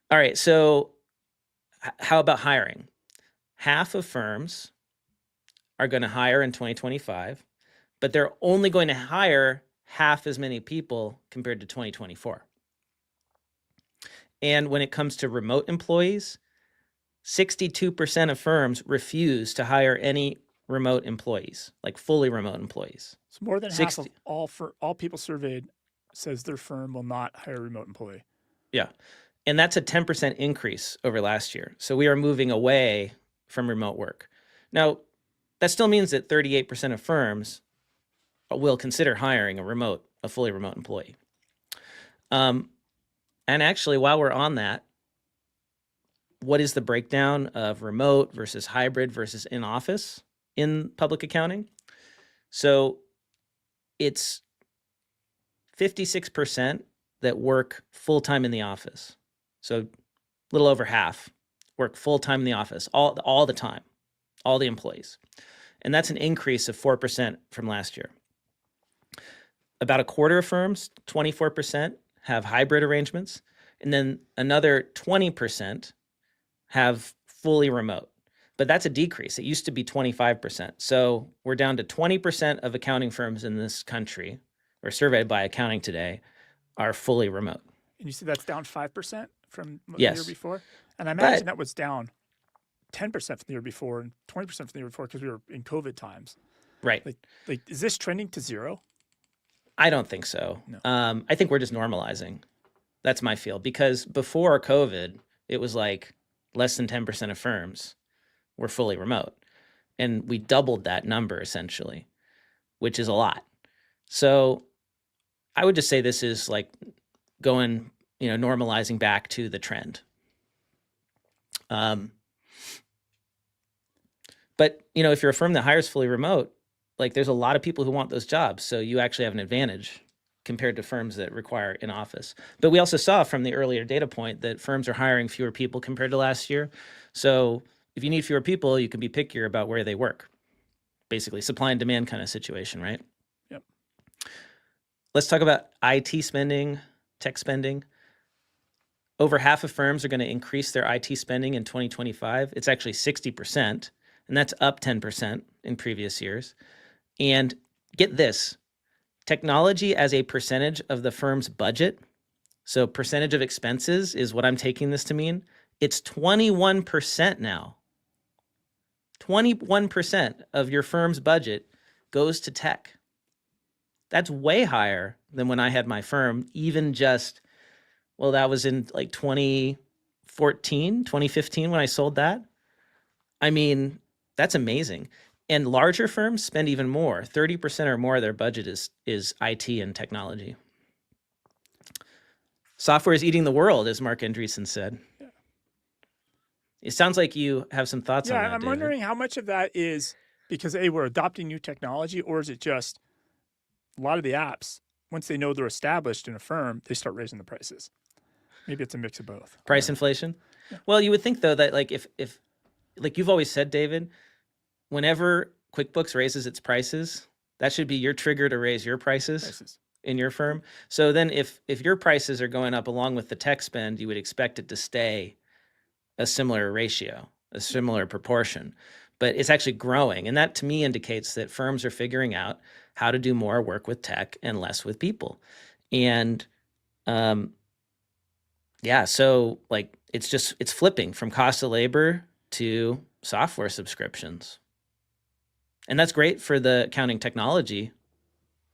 right, so how about hiring? Half of firms are going to hire in 2025, but they're only going to hire half as many people compared to 2024. And when it comes to remote employees, 62% of firms refuse to hire any remote employees, like fully remote employees. So more than half of all people surveyed says their firm will not hire a remote employee. Yeah. And that's a 10% increase over last year. So we are moving away from remote work. Now, that still means that 38% of firms will consider hiring a fully remote employee. And actually, while we're on that, what is the breakdown of remote versus hybrid versus in-office in public accounting? So it's 56% that work full-time in the office. So a little over half work full-time in the office, all the time, all the employees. And that's an increase of 4% from last year. About a quarter of firms, 24%, have hybrid arrangements. And then another 20% have fully remote. But that's a decrease. It used to be 25%. So we're down to 20% of accounting firms in this country, or surveyed by Accounting Today, are fully remote. And you said that's down 5% from the Yes. year before? And I imagine that was down 10% from the year before and 20% from the year before because we were in COVID times. Right. Like, is this trending to zero? I don't think so. No. I think we're just normalizing. That's my feel. Because before COVID, it was like less than 10% of firms were fully remote. And we doubled that number essentially, which is a lot. So I would just say this is like going, normalizing back to the trend. But, if you're a firm that hires fully remote, like there's a lot of people who want those jobs. So you actually have an advantage compared to firms that require in office. But we also saw from the earlier data point that firms are hiring fewer people compared to last year. So if you need fewer people, you can be pickier about where they work. Basically, supply and demand kind of situation, right? Yep. Let's talk about IT spending, tech spending. Over half of firms are going to increase their IT spending in 2025. It's actually 60%, and that's up 10% in previous years. And get this, technology as a percentage of the firm's budget, so percentage of expenses is what I'm taking this to mean, it's 21% now. 21% of your firm's budget goes to tech. That's way higher than when I had my firm, even just, that was in like 2014, 2015 when I sold that. I mean, that's amazing. And larger firms spend even more. 30% or more of their budget is IT and technology. Software is eating the world, as Mark Andreessen said. Yeah. It sounds like you have some thoughts on Yeah, that, I'm David. wondering how much of that is because A, we're adopting new technology, or is it just a lot of the apps, once they know they're established in a firm, they start raising the prices. Maybe it's a mix of both. Price inflation. Yeah. Well, you would think though that like if like you've always said, David, whenever QuickBooks raises its prices, that should be your trigger to raise your prices in your firm. So then if your prices are going up along with the tech spend, you would expect it to stay a similar ratio, a similar proportion. But it's actually growing. And that to me indicates that firms are figuring out how to do more work with tech and less with people. And yeah, so like it's flipping from cost of labor to software subscriptions. And that's great for the accounting technology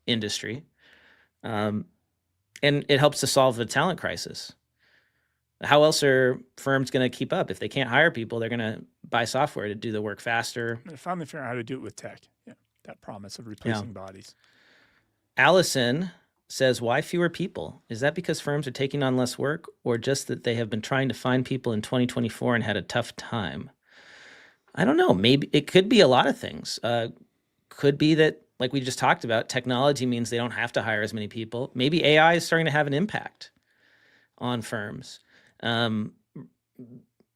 industry. And it helps to solve the talent crisis. How else are firms going to keep up? If they can't hire people, they're going to buy software to do the work faster. They finally figured out how to do it with tech. Yeah, that promise of replacing bodies. Allison says, why fewer people? Is that because firms are taking on less work, or just that they have been trying to find people in 2024 and had a tough time? I don't know. Maybe it could be a lot of things. Could be that, like we just talked about, technology means they don't have to hire as many people. Maybe AI is starting to have an impact on firms.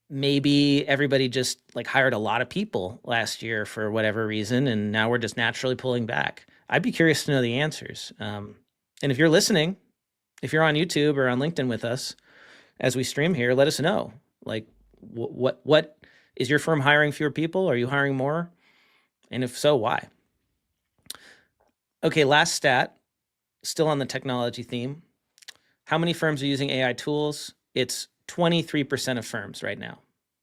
Maybe everybody just like hired a lot of people last year for whatever reason, and now we're just naturally pulling back. I'd be curious to know the answers. And if you're listening, if you're on YouTube or on LinkedIn with us as we stream here, let us know. Like, what is your firm hiring fewer people? Are you hiring more? And if so, why? Okay, last stat, still on the technology theme. How many firms are using AI tools? It's 23% of firms right now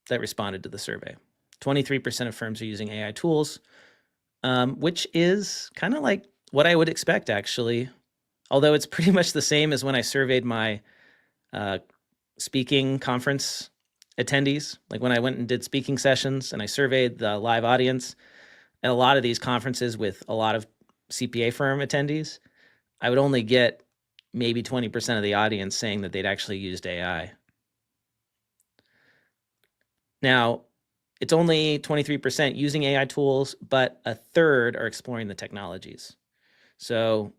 that responded to the survey. 23% of firms are using AI tools, which is kind of like what I would expect, actually. Although it's pretty much the same as when I surveyed my speaking conference attendees. Like when I went and did speaking sessions and I surveyed the live audience at a lot of these conferences with a lot of CPA firm attendees, I would only get maybe 20% of the audience saying that they'd actually used AI. Now, it's only 23% using AI tools, but a third are exploring the technologies. So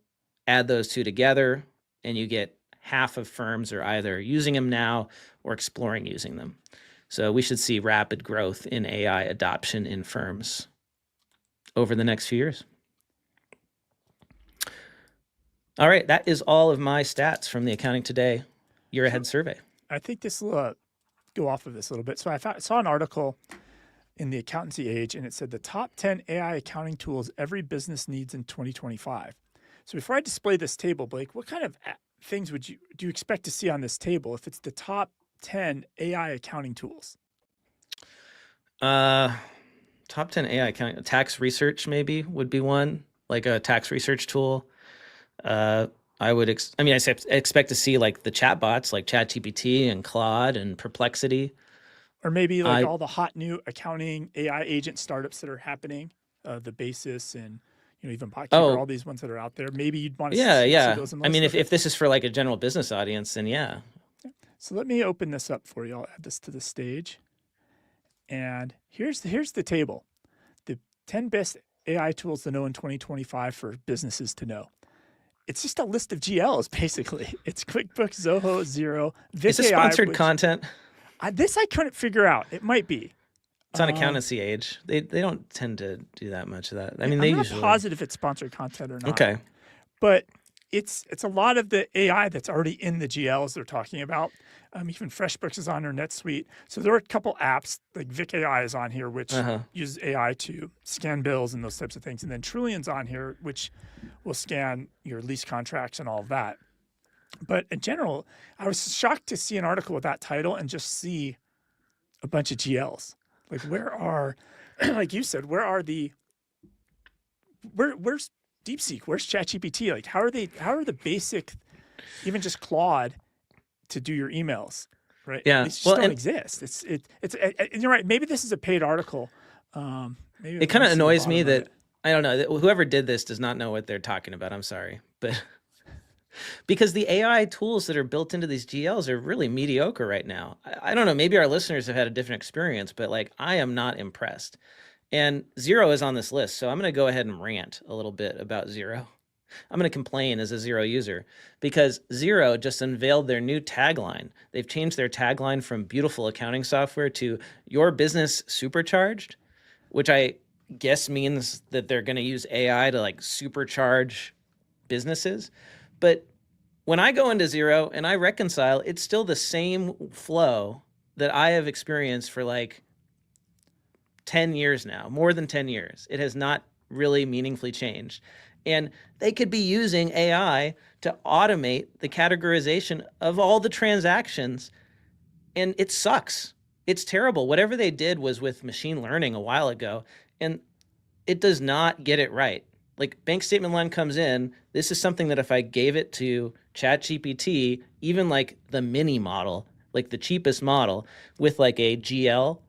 add those two together and you get half of firms are either using them now or exploring using them. So we should see rapid growth in AI adoption in firms over the next few years. All right, that is all of my stats from the Accounting Today Year Ahead survey. I think this will go off of this a little bit. So I saw an article in the Accountancy Age, and it said the top 10 AI accounting tools every business needs in 2025. So before I display this table, Blake, what kind of things do you expect to see on this table if it's the top 10 AI accounting tools? Top 10 AI accounting, tax research maybe would be one, like a tax research tool. I expect to see like the chatbots like ChatGPT and Claude and Perplexity. Or maybe like all the hot new accounting AI agent startups that are happening, the Basis and even Botkeeper, all these ones that are out there. Maybe you'd want to see those in the list. I mean, if this is for like a general business audience, then yeah. So let me open this up for you. I'll add this to the stage. And here's the table. The 10 best AI tools to know in 2025 for businesses to know. It's just a list of GLs, basically. It's QuickBooks, Zoho, Xero, Vic Is this sponsored content? This I couldn't figure out. It might be. It's on Accountancy Age. They don't tend to do that much of that. I mean, I'm not positive it's sponsored content or not. Okay. But it's a lot of the AI that's already in the GLs they're talking about. Even FreshBooks is on their NetSuite. So there are a couple apps, like Vic AI is on here, which uses AI to scan bills and those types of things. And then Trillion's on here, which will scan your lease contracts and all of that. But in general, I was shocked to see an article with that title and just see a bunch of GLs. Like where are, like you said, where's DeepSeek? Where's ChatGPT? Like how are the basic, even just Claude to do your emails, right? Yeah. It just don't exist. It's you're right. Maybe this is a paid article. Maybe it kind of annoys me that I don't know. Whoever did this does not know what they're talking about. I'm sorry, but because the AI tools that are built into these GLs are really mediocre right now. I don't know, maybe our listeners have had a different experience, but like I am not impressed. And Zero is on this list, so I'm going to go ahead and rant a little bit about Zero. I'm going to complain as a Zero user because Zero just unveiled their new tagline. They've changed their tagline from beautiful accounting software to your business supercharged, which I guess means that they're going to use AI to like supercharge businesses. But when I go into Zero and I reconcile, it's still the same flow that I have experienced for like 10 years now, more than 10 years. It has not really meaningfully changed. And they could be using AI to automate the categorization of all the transactions. And it sucks. It's terrible. Whatever they did was with machine learning a while ago, and it does not get it right. Like bank statement line comes in. This is something that if I gave it to ChatGPT, even like the mini model, like the cheapest model with like a GL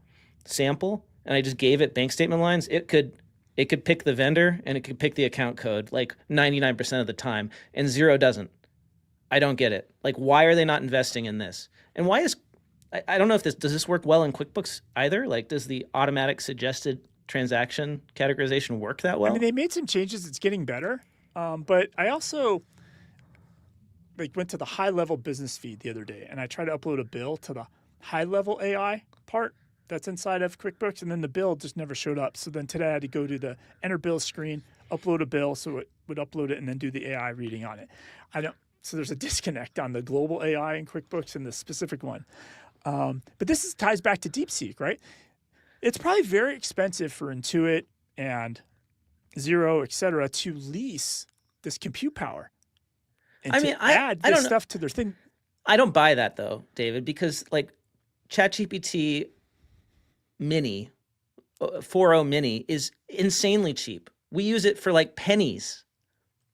sample, and I just gave it bank statement lines, it could pick the vendor and it could pick the account code like 99% of the time, and Zero doesn't. I don't get it. Like, why are they not investing in this? And why is, I don't know if does this work well in QuickBooks either? Like, does the automatic suggested transaction categorization work that well? I mean, they made some changes. It's getting better. But I also like went to the high level business feed the other day and I tried to upload a bill to the high level AI part that's inside of QuickBooks, and then the bill just never showed up. So then today I had to go to the enter bill screen, upload a bill, so it would upload it and then do the AI reading on it. So there's a disconnect on the global AI in QuickBooks and the specific one. But this ties back to DeepSeek, right? It's probably very expensive for Intuit and Zero, et cetera, to lease this compute power and add this stuff to their thing. I don't buy that though, David, because like ChatGPT Mini, 4.0 Mini is insanely cheap. We use it for like pennies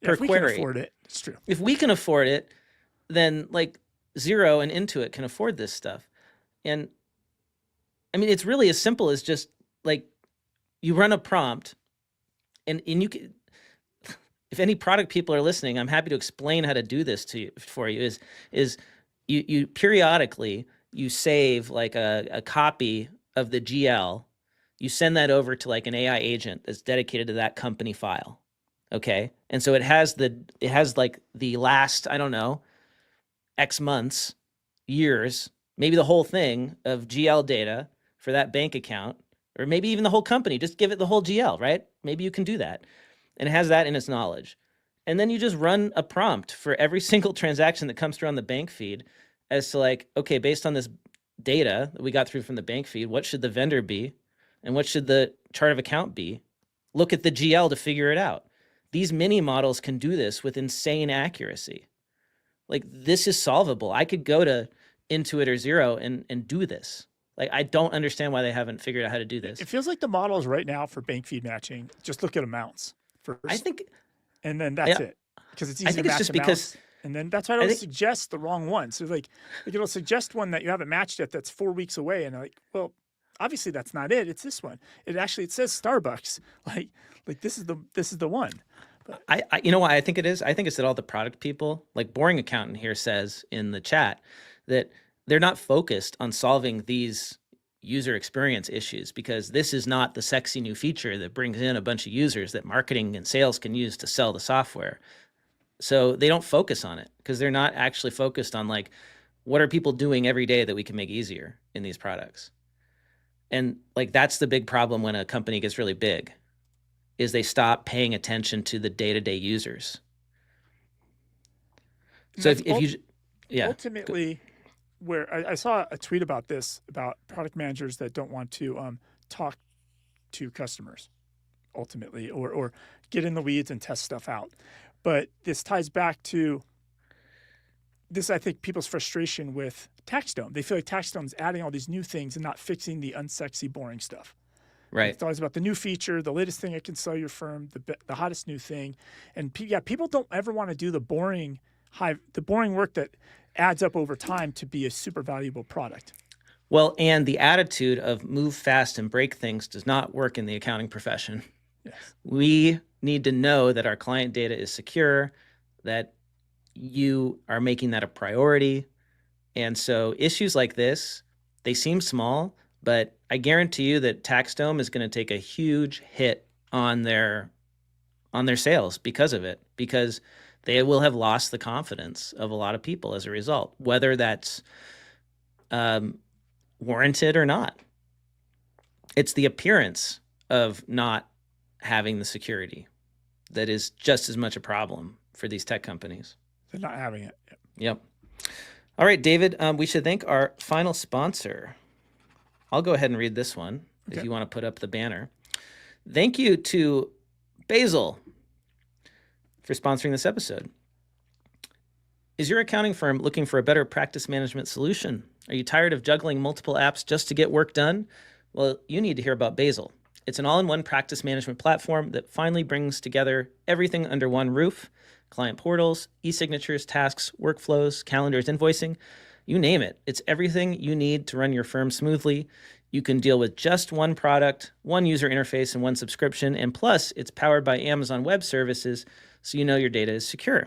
per query. If we can afford it, it's true. If we can afford it, then like Zero and Intuit can afford this stuff. And I mean, it's really as simple as just like you run a prompt and you can, if any product people are listening, I'm happy to explain how to do this for you is you periodically you save like a copy of the GL, you send that over to like an AI agent that's dedicated to that company file. Okay. And so it has like the last, I don't know, X months, years, maybe the whole thing of GL data for that bank account, or maybe even the whole company. Just give it the whole GL, right? Maybe you can do that. And it has that in its knowledge. And then you just run a prompt for every single transaction that comes through on the bank feed as to like, okay, based on this data that we got through from the bank feed, what should the vendor be? And what should the chart of account be? Look at the GL to figure it out. These mini models can do this with insane accuracy. Like, this is solvable. I could go to Intuit or Zero and do this. Like, I don't understand why they haven't figured out how to do this. It feels like the models right now for bank feed matching, just look at amounts first. I think, and then that's it. Because it's easy to match it's just amounts. Because and then that's why it'll suggest the wrong one. So like it'll suggest one that you haven't matched yet that's 4 weeks away. And like, well, obviously that's not it. It's this one. It says Starbucks. Like this is the one. But you know why I think it is? I think it's that all the product people, like Boring Accountant here says in the chat, that they're not focused on solving these user experience issues because this is not the sexy new feature that brings in a bunch of users that marketing and sales can use to sell the software. So they don't focus on it because they're not actually focused on like, what are people doing every day that we can make easier in these products? And like, that's the big problem when a company gets really big, is they stop paying attention to the day-to-day users. So ultimately, where I saw a tweet about this, about product managers that don't want to talk to customers ultimately, or get in the weeds and test stuff out. But this ties back to this, I think, people's frustration with TaxDome. They feel like TaxDome's adding all these new things and not fixing the unsexy, boring stuff. Right. It's always about the new feature, the latest thing that can sell your firm, the hottest new thing. And people don't ever want to do the boring work that adds up over time to be a super valuable product. Well, and the attitude of move fast and break things does not work in the accounting profession. Yes. We need to know that our client data is secure, that you are making that a priority. And so issues like this, they seem small, but I guarantee you that TaxDome is going to take a huge hit on their sales because of it, because they will have lost the confidence of a lot of people as a result, whether that's warranted or not. It's the appearance of not having the security that is just as much a problem for these tech companies. They're not having it. Yep. All right, David, we should thank our final sponsor. I'll go ahead and read this one if you want to put up the banner. Thank you to Basil for sponsoring this episode. Is your accounting firm looking for a better practice management solution? Are you tired of juggling multiple apps just to get work done? Well, you need to hear about Basil. It's an all-in-one practice management platform that finally brings together everything under one roof: client portals, e-signatures, tasks, workflows, calendars, invoicing, you name it. It's everything you need to run your firm smoothly. You can deal with just one product, one user interface, and one subscription. And plus, it's powered by Amazon Web Services, so you know your data is secure.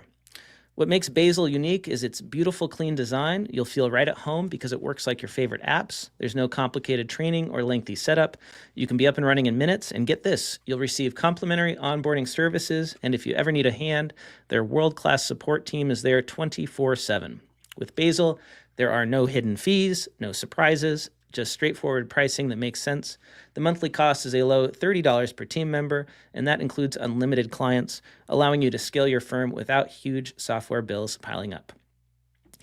What makes Basil unique is its beautiful, clean design. You'll feel right at home because it works like your favorite apps. There's no complicated training or lengthy setup. You can be up and running in minutes, and get this, you'll receive complimentary onboarding services, and if you ever need a hand, their world-class support team is there 24/7. With Basil, there are no hidden fees, no surprises, just straightforward pricing that makes sense. The monthly cost is a low $30 per team member, and that includes unlimited clients, allowing you to scale your firm without huge software bills piling up.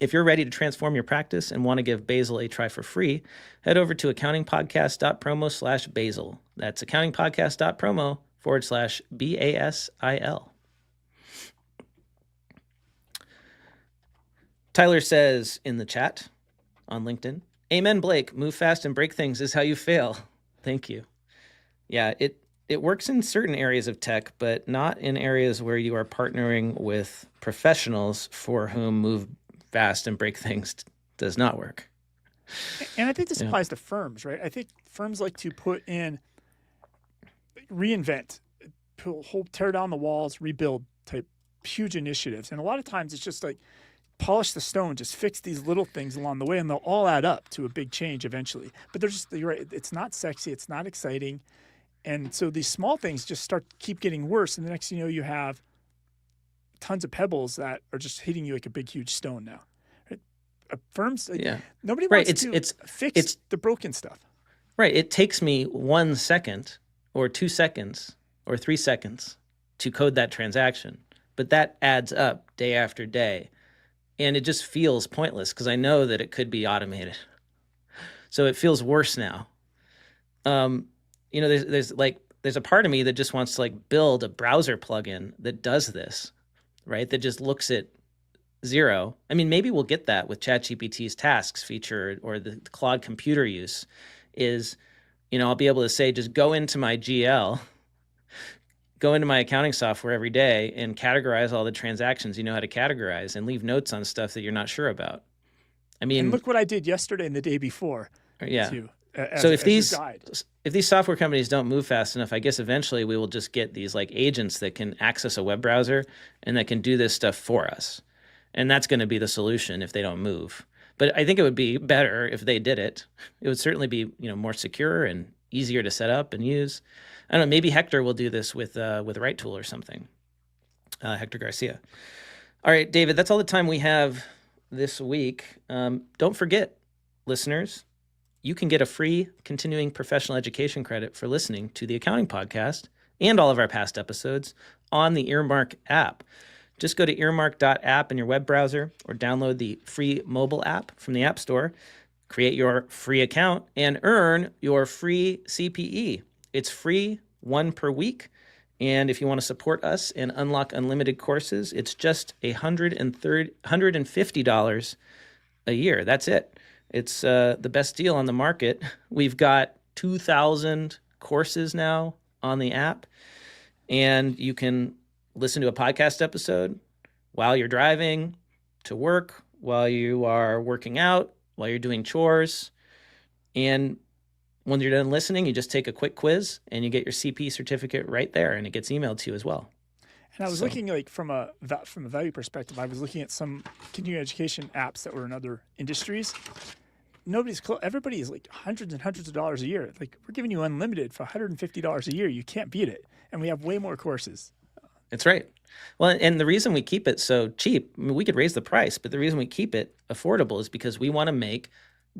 If you're ready to transform your practice and want to give Basil a try for free, head over to accountingpodcast.promo/Basil. That's accountingpodcast.promo/BASIL. Tyler says in the chat on LinkedIn, "Amen, Blake. Move fast and break things is how you fail." Thank you. Yeah, it works in certain areas of tech, but not in areas where you are partnering with professionals for whom move fast and break things does not work. And I think this applies to firms, right? I think firms like to put in reinvent, tear down the walls, rebuild type huge initiatives. And a lot of times it's just like polish the stone, just fix these little things along the way, and they'll all add up to a big change eventually. But you're right, it's not sexy, it's not exciting. And so these small things just keep getting worse. And the next thing you know, you have tons of pebbles that are just hitting you like a big, huge stone now. Right? Firms, nobody wants to fix the broken stuff. Right. It takes me 1 second or 2 seconds or 3 seconds to code that transaction. But that adds up day after day. And it just feels pointless because I know that it could be automated. So it feels worse now. There's a part of me that just wants to like build a browser plugin that does this, right? That just looks at zero. I mean, maybe we'll get that with ChatGPT's tasks feature or the Claude computer use is, I'll be able to say, just go into my GL, go into my accounting software every day and categorize all the transactions you know how to categorize and leave notes on stuff that you're not sure about. I mean, and look what I did yesterday and the day before. Yeah. So if these software companies don't move fast enough, I guess eventually we will just get these like agents that can access a web browser and that can do this stuff for us. And that's going to be the solution if they don't move. But I think it would be better if they did it. It would certainly be, more secure and easier to set up and use. I don't know, maybe Hector will do this with Right Tool or something. Hector Garcia. All right, David, that's all the time we have this week. Don't forget, listeners, you can get a free continuing professional education credit for listening to the Accounting Podcast and all of our past episodes on the Earmark app. Just go to earmark.app in your web browser or download the free mobile app from the App Store, create your free account, and earn your free CPE. It's free, 1 per week. And if you want to support us and unlock unlimited courses, it's just $150 a year. That's it. It's the best deal on the market. We've got 2,000 courses now on the app, and you can listen to a podcast episode while you're driving to work, while you are working out, while you're doing chores. And when you're done listening, you just take a quick quiz and you get your CP certificate right there, and it gets emailed to you as well. And I was So- looking like from a value perspective, I was looking at some continuing education apps that were in other industries. Everybody is like hundreds and hundreds of dollars a year. Like we're giving you unlimited for $150 a year. You can't beat it. And we have way more courses. That's right. Well, and the reason we keep it so cheap, I mean, we could raise the price, but the reason we keep it affordable is because we want to make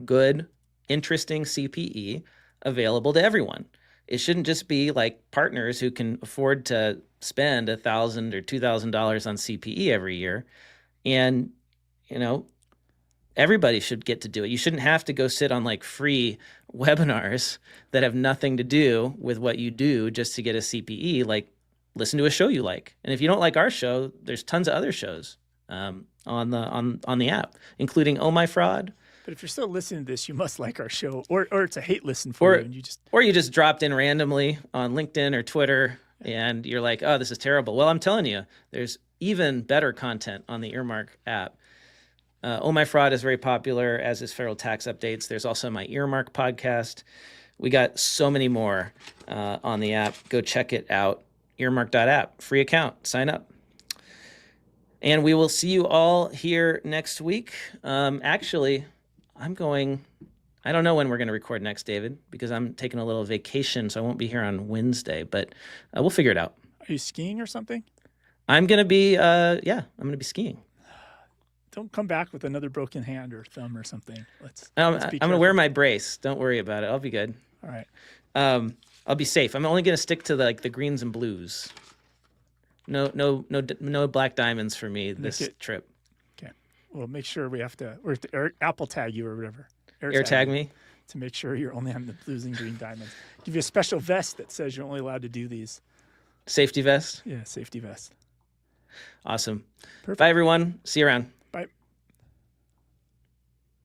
good, interesting CPE available to everyone. It shouldn't just be like partners who can afford to spend $1,000 or $2,000 on CPE every year. And, you know, everybody should get to do it. You shouldn't have to go sit on like free webinars that have nothing to do with what you do just to get a CPE. Like, listen to a show you like. And if you don't like our show, there's tons of other shows on the app, including Oh My Fraud. But if you're still listening to this, you must like our show, or it's a hate listen for you, and you just dropped in randomly on LinkedIn or Twitter, and you're like, oh, this is terrible. Well, I'm telling you, there's even better content on the Earmark app. Oh My Fraud is very popular, as is Federal Tax Updates. There's also my Earmark podcast. We got so many more on the app. Go check it out. Earmark.app, free account, sign up. And we will see you all here next week. Actually, I don't know when we're going to record next, David, because I'm taking a little vacation, so I won't be here on Wednesday, but we'll figure it out. Are you skiing or something? I'm going to be, I'm going to be skiing. Don't come back with another broken hand or thumb or something. I'm going to wear my brace. Don't worry about it. I'll be good. All right. I'll be safe. I'm only going to stick to the greens and blues. No black diamonds for me this trip. Okay. Well, make sure we have to, or Apple tag you or whatever. Air tag me to make sure you're only on the blues and green diamonds. Give you a special vest that says you're only allowed to do these. Safety vest. Yeah, safety vest. Awesome. Perfect. Bye, everyone. See you around.